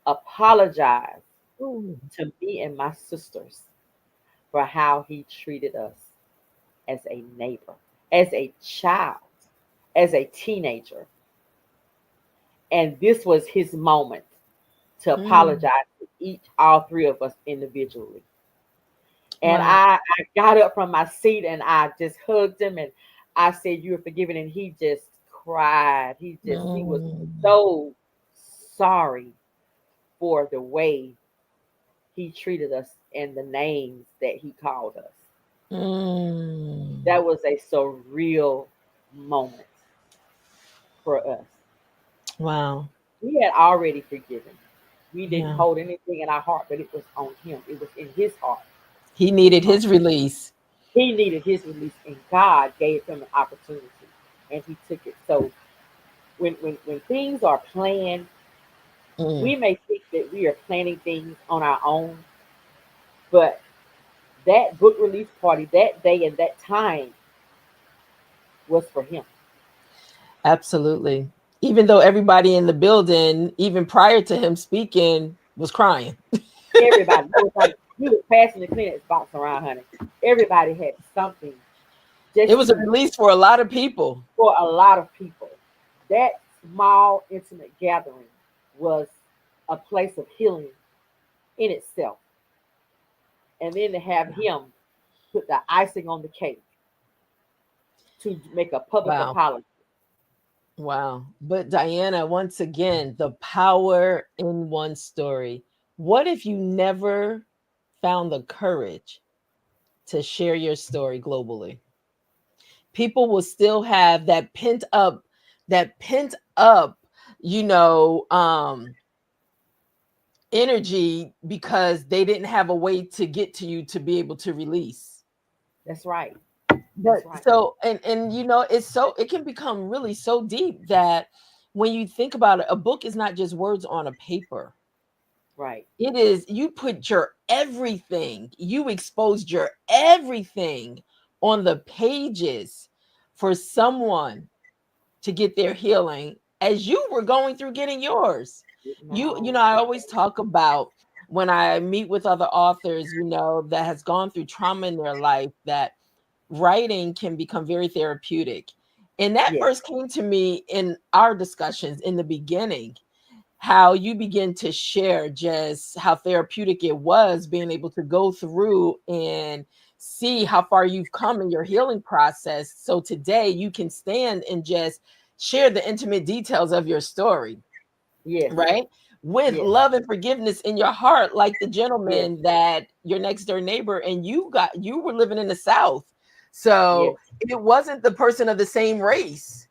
apologize Ooh. to me and my sisters for how he treated us as a neighbor, as a child, as a teenager. And this was his moment to Mm. apologize to all three of us individually. And Wow. I got up from my seat and I just hugged him and I said, "You are forgiven." And he just cried. He was Mm. so sorry for the way he treated us and the names that he called us. Mm. That was a surreal moment for us. Wow. We had already forgiven. We didn't Yeah. hold anything in our heart, but it was on him. It was in his heart. He It was needed on. his release. He needed his release, and God gave him an opportunity, and he took it. So when things are planned, Mm. we may think that we are planning things on our own, but that book release party that day and that time was for him. Absolutely. Even though everybody in the building, even prior to him speaking, was crying. Everybody, he was passing the Kleenex box around, honey. Everybody had something It just was a to release for a lot of people. for a lot of people. That small, intimate gathering was a place of healing in itself. And then to have him put the icing on the cake to make a public Wow. apology. Wow. But Dianna, once again, the power in one story. What if you never found the courage to share your story globally? People will still have that pent up, you know, energy because they didn't have a way to get to you to be able to release. That's right. But That's right. so and you know, it's so it can become really so deep that when you think about it, a book is not just words on a paper. Right. It is you put your everything, you exposed your everything on the pages for someone to get their healing as you were going through getting yours. Getting my You own. know, I always talk about when I meet with other authors, you know, that has gone through trauma in their life, that writing can become very therapeutic. And that Yes. first came to me in our discussions in the beginning, how you begin to share just how therapeutic it was being able to go through and see how far you've come in your healing process. So today you can stand and just share the intimate details of your story, Yes. right? With Yes. love and forgiveness in your heart, like the Yes. gentleman that your next door neighbor, and you were living in the South. Yes. So it wasn't the person of the same race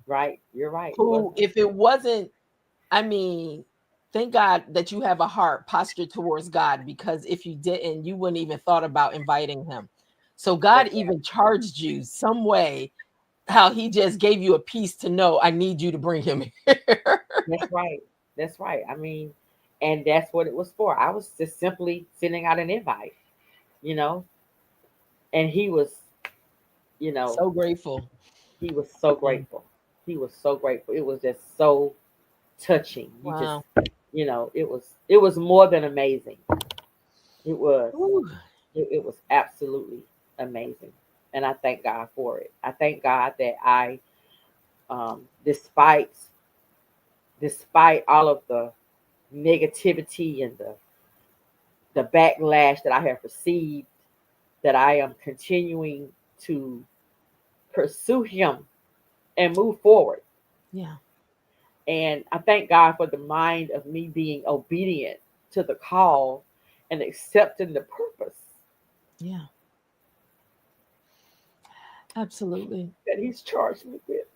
Right. You're right. It who, wasn't. if it wasn't, I mean, thank God that you have a heart postured towards God, because if you didn't, you wouldn't even thought about inviting him. So God That's right. even charged you some way, how he just gave you a piece to know, I need you to bring him here. That's right. That's right. I mean, and that's what it was for. I was just simply sending out an invite, you know, and he was, you know, So grateful. he was so Yeah. grateful. He was so grateful. It was just so touching. You just, Wow. it was more than amazing. It was. Ooh, It was absolutely amazing, and I thank God for it. I thank God that despite all of the negativity and the backlash that I have received, that I am continuing to pursue Him and move forward. yeah. And I thank God for the mind of me being obedient to the call and accepting the purpose Yeah. Absolutely. that He's charged me with.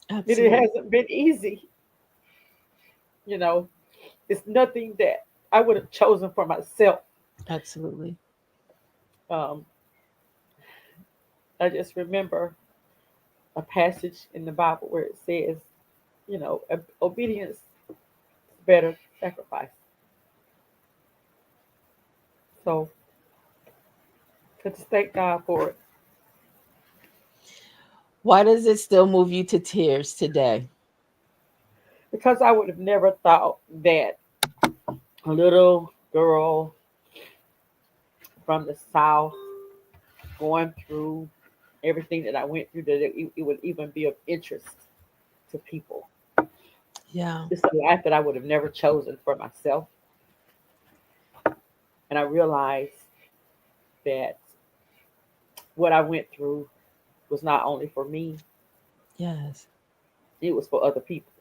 And it Absolutely. hasn't been easy, you know. It's nothing that I would have chosen for myself. Absolutely. Um, I just remember a passage in the Bible where it says, obedience is better than sacrifice. So I just thank God for it, Why does it still move you to tears today? because I would have never thought that a little girl from the South going through everything that I went through, that it would even be of interest to people. Yeah. It's a life that I would have never chosen for myself. And I realized that what I went through was not only for me, Yes. it was for other people.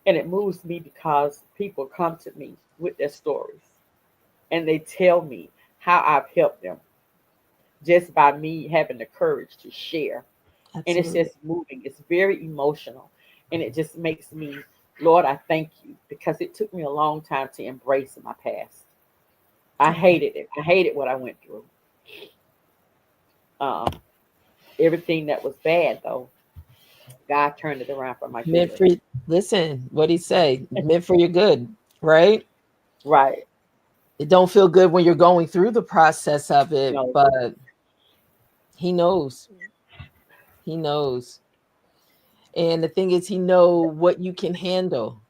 And it moves me because people come to me with their stories and they tell me how I've helped them just by me having the courage to share. And it's Absolutely. just moving, it's very emotional. And it just makes me, Lord, I thank you, because it took me a long time to embrace my past. I Okay. hated it. I hated what I went through. Um, Everything that was bad, though, God turned it around for my Meant good. for, listen, what he say? Meant for your good, right? Right. It don't feel good when you're going through the process of it, No. but he knows. He knows. And the thing is, he know what you can handle.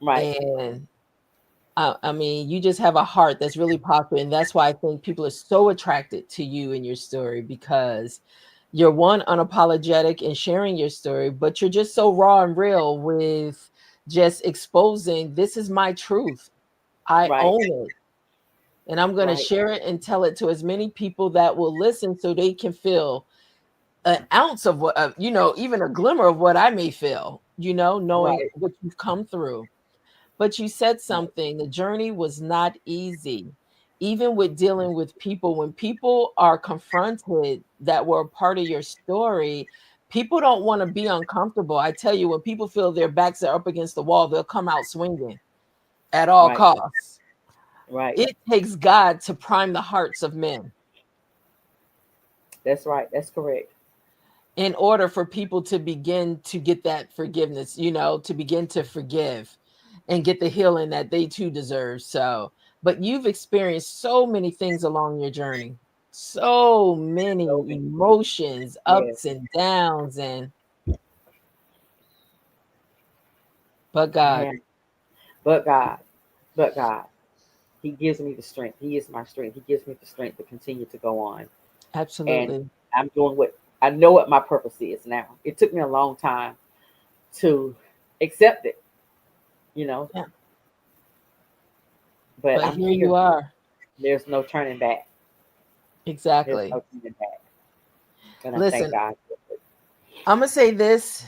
Right. And I mean, you just have a heart that's really popular, and that's why I think people are so attracted to you and your story, because You're one, unapologetic in sharing your story, but you're just so raw and real with just exposing this is my truth. I Right. own it. And I'm going to Right. share it and tell it to as many people that will listen so they can feel an ounce of what, even a glimmer of what I may feel, knowing Right. what you've come through. But you said Right. something, the journey was not easy. Even with dealing with people, when people are confronted that were a part of your story, people don't want to be uncomfortable. I tell you, when people feel their backs are up against the wall, they'll come out swinging at all Right. costs. Right. It takes God to prime the hearts of men That's right. That's correct. in order for people to begin to get that forgiveness, to begin to forgive and get the healing that they too deserve. So, but you've experienced so many things along your journey, so So many many. emotions, Yes. ups and downs, but God, Man. But God. But God. He gives me the strength. He is my strength. He gives me the strength to continue to go on. And absolutely. I'm doing what I know what my purpose is now. It took me a long time to accept it, you know, Yeah. but But I'm here here. you are. There's no turning back. There's Exactly. no turning back. And I thank Listen, God for I'm going to say this.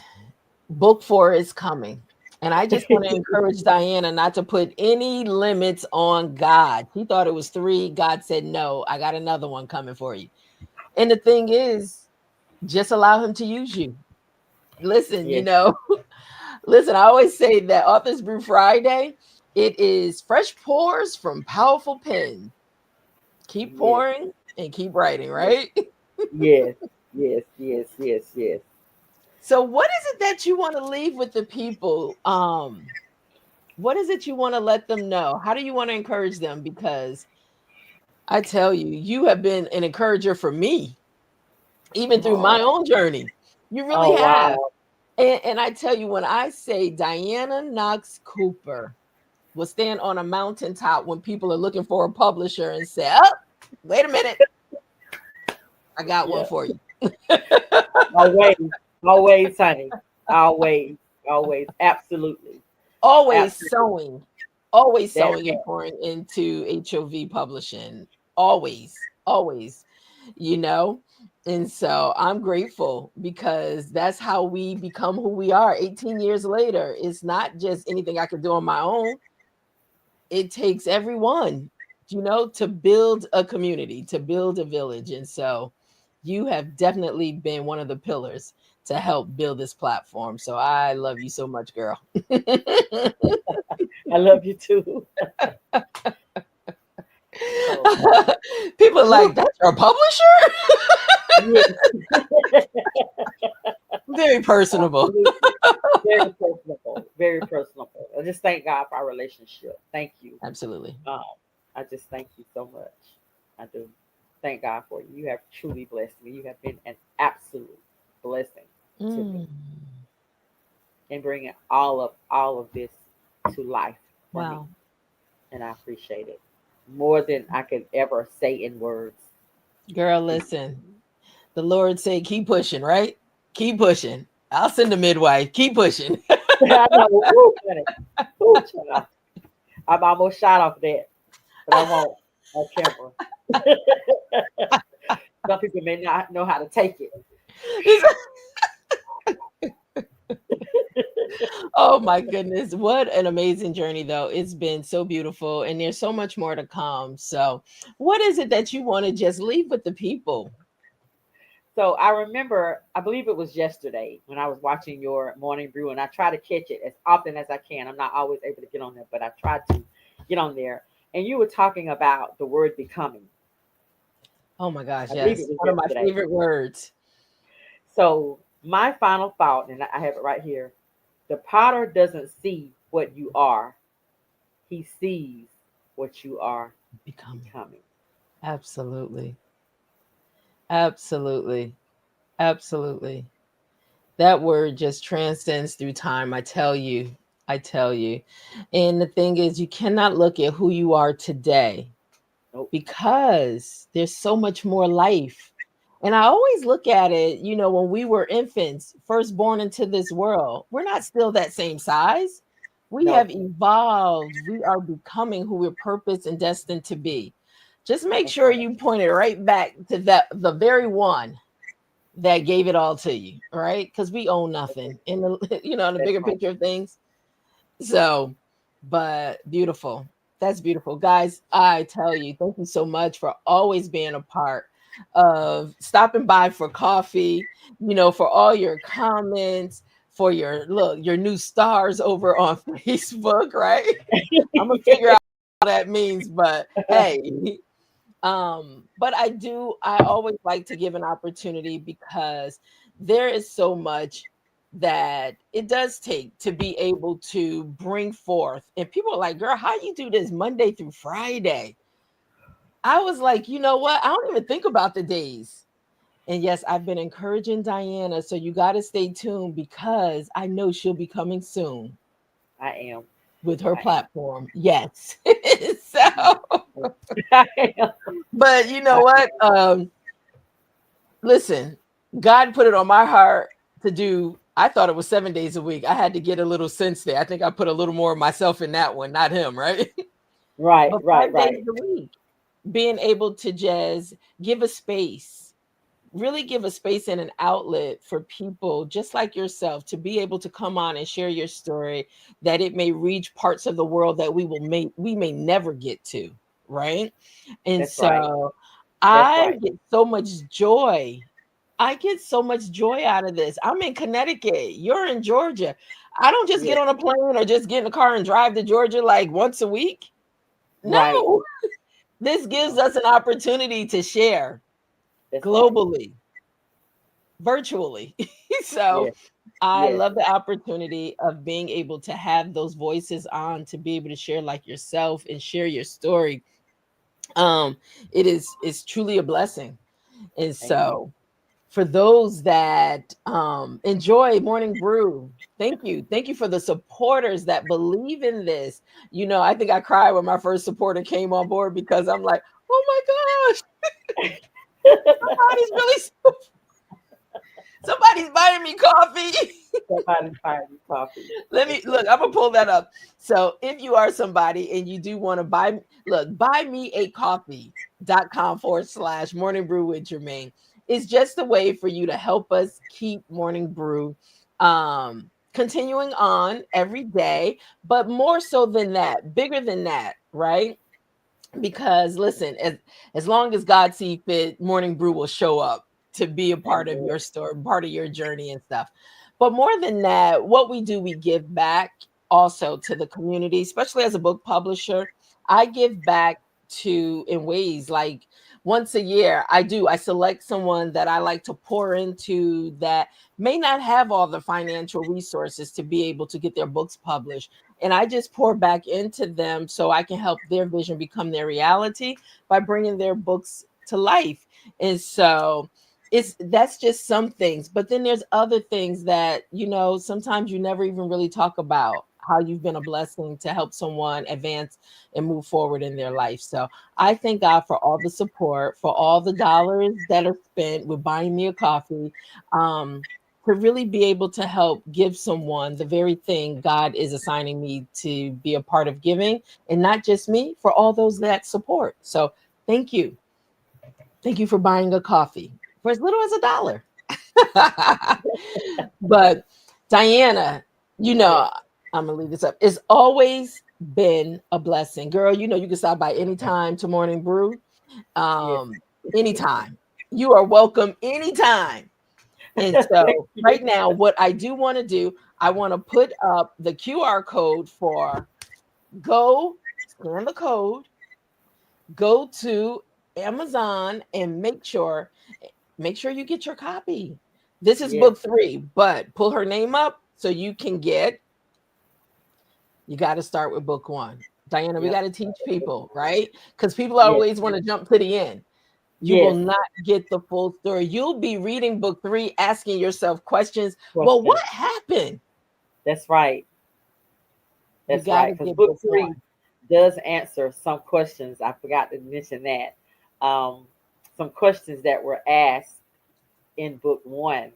Book 4 is coming. And I just want to it. encourage Dianna not to put any limits on God. He thought it was 3. God said, no, I got another one coming for you. And the thing is, just allow him to use you. Listen, Yes. listen, I always say that Authors Brew Friday, it is fresh pours from powerful pens. Keep Yes. pouring and keep writing, Yes. right? Yes. Yes. Yes. Yes. Yes. So what is it that you want to leave with the people? What is it you want to let them know? How do you want to encourage them? Because I tell you, you have been an encourager for me, even through my Oh. own journey. You really Oh have. wow. And I tell you, when I say Dianna Knox Cooper will stand on a mountaintop when people are looking for a publisher and say, oh, wait a minute, I got one Yeah. for you. Always. Always, honey. Always. Always. Absolutely. Always Absolutely. sewing, always That sewing and part. pouring into HOV publishing. Always, always, you know. And so I'm grateful because that's how we become who we are 18 years later. It's not just anything I could do on my own. It takes everyone, to build a community, to build a village. And so you have definitely been one of the pillars to help build this platform. So I love you so much, girl. I love you too. Oh God. People are like, Whew. that's your publisher? Yes. Very personable. Absolutely. Very personable. Very personable. I just thank God for our relationship. Thank you. Absolutely. Um, I just thank you so much. I do. Thank God for you. You have truly blessed me. You have been an absolute blessing to me Mm, and bringing all of this to life for me. wow. And I appreciate it more than I could ever say in words. Girl, listen. The Lord say, keep pushing, right? Keep pushing. I'll send a midwife. Keep pushing. I know. Woo, honey. Woo, child. I'm almost shot off that, but I won't on camera. Some people may not know how to take it. Oh my goodness. What an amazing journey, though. It's been so beautiful, and there's so much more to come. So, what is it that you want to just leave with the people? So I remember, I believe it was yesterday when I was watching your morning brew, and I try to catch it as often as I can. I'm not always able to get on there, but I tried to get on there. And you were talking about the word becoming. Oh my gosh, I believe it yes. was One of my yesterday. favorite words. So my final thought, and I have it right here: the potter doesn't see what you are; he sees what you are Becoming. becoming. Absolutely. Absolutely. Absolutely. That word just transcends through time. I tell you. I tell you. And the thing is, you cannot look at who you are today Nope. because there's so much more life. And I always look at it, when we were infants, first born into this world, we're not still that same size. We No, have evolved. We are becoming who we're purposed and destined to be. Just make that's sure right. you point it right back to the very one that gave it all to you, right? Because we own That's it. nothing in the in the That's bigger right. picture of things. So, but beautiful. That's beautiful. Guys, I tell you, thank you so much for always being a part of stopping by for coffee, for all your comments, for your new stars over on Facebook, right? I'm gonna figure out what that means, but hey, but I always like to give an opportunity because there is so much that it does take to be able to bring forth. And people are like, girl, how you do this Monday through Friday? I was like, you know what? I don't even think about the days. And yes, I've been encouraging Diana. So you got to stay tuned because I know she'll be coming soon I am. with her I am. platform. Yes. So, I am. but you I know what? Listen, God put it on my heart to do. I thought it was 7 days a week. I had to get a little sense there. I think I put a little more of myself in that one, not him, right? right, But right, 5 days right. a week, being able to just give a space, really give a space and an outlet for people just like yourself to be able to come on and share your story, that it may reach parts of the world that we may never get to, right? And That's right. so That's I right. get so much joy. I get so much joy out of this. I'm in Connecticut. You're in Georgia. I don't just get Yes. on a plane or just get in a car and drive to Georgia like once a week. Right. No, this gives No. us an opportunity to share That's right. globally, virtually. So Yes. I Yes. love the opportunity of being able to have those voices on to be able to share like yourself and share your story. Um, it's truly a blessing. And Amen. so for those that enjoy Morning Brew, thank you for the supporters that believe in this. I think I cried when my first supporter came on board because I'm like, oh my gosh, somebody's really somebody's buying me coffee. Somebody find me coffee. Let me That's look. so I'm gonna true. pull that up. So if you are somebody and you do want to buy me a coffee.com/, morning brew with Germaine. It's just a way for you to help us keep morning brew continuing on every day, but more so than that, bigger than that, right? Because listen, as long as God see fit, Morning Brew will show up to be a part of Amen. your story, part of your journey and stuff. But more than that, what we do, we give back also to the community, especially as a book publisher. I give back to in ways like once a year, I select someone that I like to pour into that may not have all the financial resources to be able to get their books published, and I just pour back into them so I can help their vision become their reality by bringing their books to life. And so that's just some things, but then there's other things that sometimes you never even really talk about, how you've been a blessing to help someone advance and move forward in their life. So I thank God for all the support, for all the dollars that are spent with buying me a coffee. To really be able to help give someone the very thing God is assigning me to be a part of giving, and not just me, for all those that support. So thank you. Thank you for buying a coffee for as little as $1. But Diana, you Yes. know, I'm gonna leave this up. It's always been a blessing. Girl, you can stop by anytime to Morning Brew. Yes. Um, Anytime. You are welcome anytime. And Thank so you. right now, what I do want to do, I want to put up the QR code for go scan the code, go to Amazon and make sure you get your copy. This is Yes. book 3, but pull her name up so you got to start with book 1. Diana, we Yep. got to teach people, right? Because people Yes. always want to jump to the end. You will Yes. not get the full story. You'll be reading book 3, asking yourself questions. Well, what Question. happened? That's right. You That's got right. to Because get book book 1. three does answer some questions. I forgot to mention that. Um, some questions that were asked in book one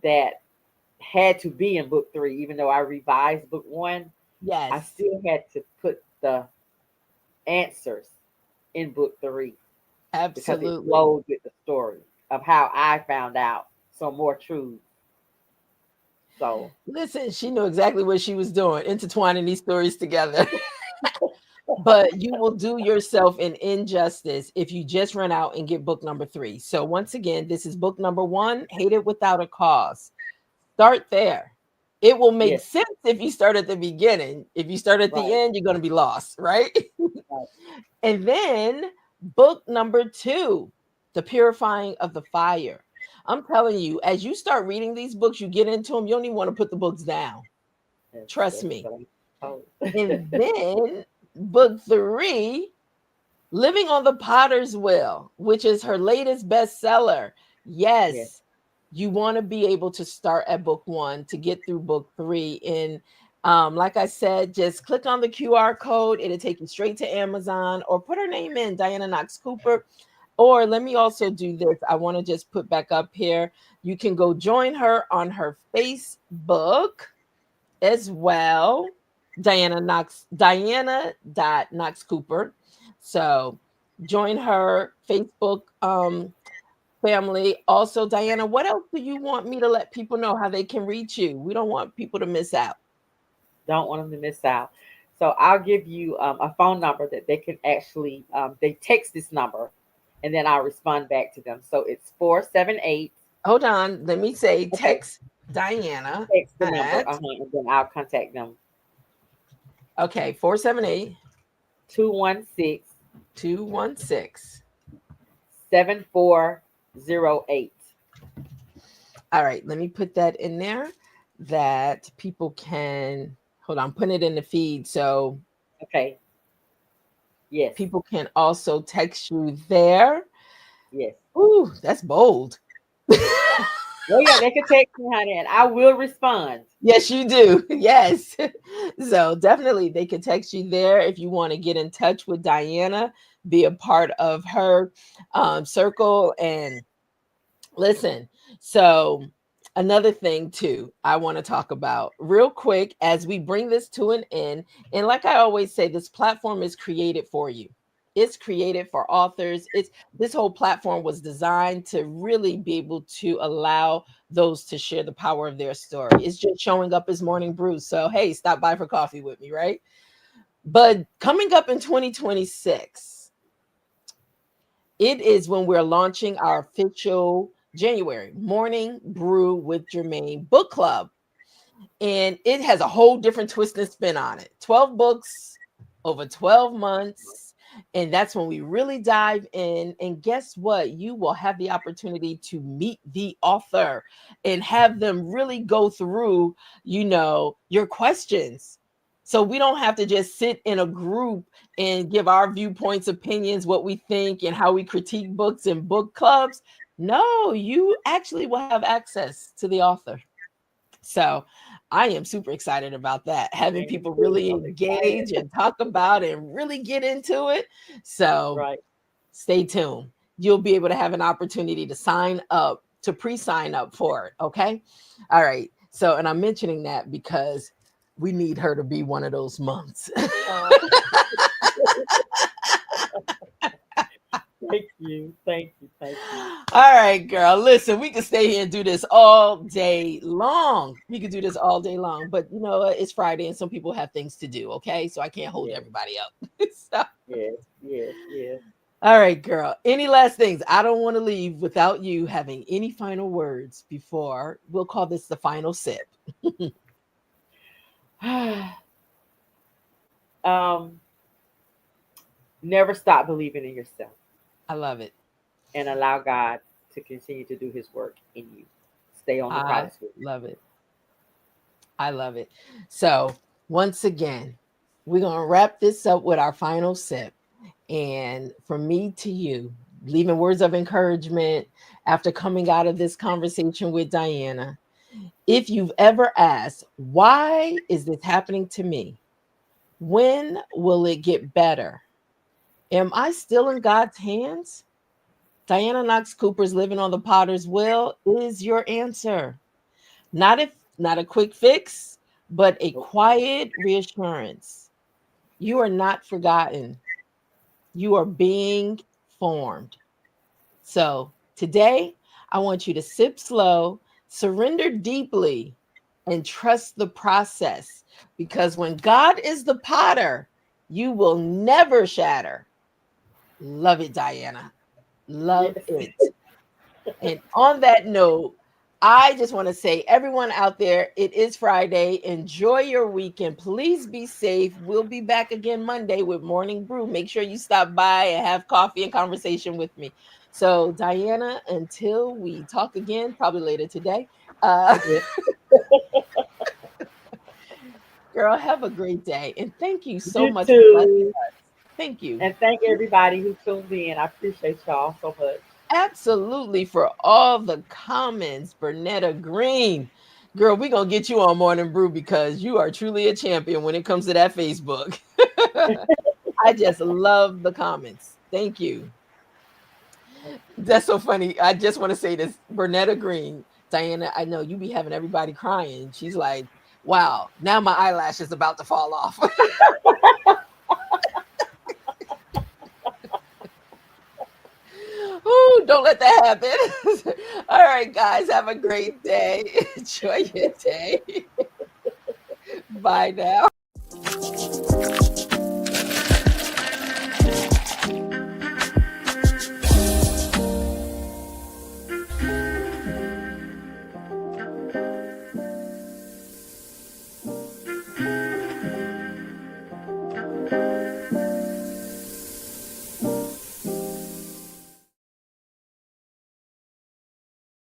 that had to be in book three, even though I revised book one. I Yes, still had to put the answers in book three because it absolutely. flowed with the story of how I found out some more truths. So, Listen, she knew exactly what she was doing, intertwining these stories together. But you will do yourself an injustice if you just run out and get book number three. So, once again, this is book number one, Hate It Without a Cause. Start there. It will make yes, sense if you start at the beginning. If you start at the right, end, you're going to be lost, right? right. And then book number two, The Purifying of the Fire. I'm telling you, as you start reading these books, you get into them, you don't even want to put the books down. Trust That's me. what I'm told. And then book three, Living on the Potter's Wheel, which is her latest bestseller. Yes, Yes, you want to be able to start at book one to get through book three. And like I said, just click on the QR code. It'll take you straight to Amazon or put her name in, Dianna Knox Cooper. Or let me also do this. I want to just put back up here. You can go join her on her Facebook as well. Dianna.Knox Cooper. So join her Facebook family. Also, Dianna, what else do you want me to let people know how they can reach you? We don't want people to miss out. don't want them to miss out. So I'll give you a phone number that they can actually they text this number, and then I'll respond back to them. So it's 478. Hold on. Let me say Okay, text Dianna text the number, at and then I'll contact them. okay, 478 216 216. 7408. All right, let me put that in there that people can hold on, put it in the feed so Okay. Yes. people can also text you there. Yes. Ooh, that's bold. Well, yeah, they can text me, honey, and I will respond. Yes, you do. Yes. So definitely they can text you there if you want to get in touch with Dianna, be a part of her circle. And listen, so another thing too, I want to talk about real quick as we bring this to an end. And like I always say, this platform is created for you. It's created for authors. It's this whole platform was designed to really be able to allow those to share the power of their story. It's just showing up as morning brew. So hey, stop by for coffee with me, right? But coming up in 2026, it is when we're launching our official January Morning Brew with Germaine book club. And it has a whole different twist and spin on it. 12 books over 12 months. And that's when we really dive in. And guess what? You will have the opportunity to meet the author and have them really go through, your questions. So we don't have to just sit in a group and give our viewpoints, opinions, what we think, and how we critique books and book clubs. No, you actually will have access to the author. So I am super excited about that, I having am people too. really I'm excited. engage and talk about and really get into it. So Right. stay tuned. You'll be able to have an opportunity to sign up, to pre sign up for it. Okay. All right. So, and I'm mentioning that because we need her to be one of those months. Oh, thank you. Thank you. Thank you. All right, girl. Listen, we can stay here and do this all day long. We could do this all day long, but you know what? It's Friday and some people have things to do. Okay. So I can't hold Yes. everybody up. So, Yes. Yes. Yes. all right, girl. Any last things? I don't want to leave without you having any final words before we'll call this the final sip. um, never stop believing in yourself I love it. and allow God to continue to do His work in you. Stay on the I potter's wheel. love it. I love it. So, once again, we're going to wrap this up with our final sip. And from me to you, leaving words of encouragement after coming out of this conversation with Dianna. If you've ever asked, why is this happening to me? When will it get better? Am I still in God's hands? Dianna Knox Cooper's Living on the Potter's Wheel is your answer. Not a quick fix, but a Nope. quiet reassurance. You are not forgotten. You are being formed. So today, I want you to sip slow, surrender deeply, and trust the process. Because when God is the potter, you will never shatter. Love it, Dianna. Love Yes. it. And on that note, I just want to say, everyone out there, it is Friday. Enjoy your weekend. Please be safe. We'll be back again Monday with Morning Brew. Make sure you stop by and have coffee and conversation with me. So, Dianna, until we talk again, probably later today, uh, Yes. girl, have a great day. And thank you so You much for blessing too. us. Thank you. And thank everybody who tuned in. I appreciate y'all so much. Absolutely, for all the comments, Bernetta Green. Girl, we're going to get you on Morning Brew because you are truly a champion when it comes to that Facebook. I just love the comments. Thank you. That's so funny. I just want to say this. Bernetta Green, Dianna, I know you be having everybody crying. She's like, wow, now my eyelash is about to fall off. Oh, don't let that happen. All right, guys, have a great day. Enjoy your day. Bye now.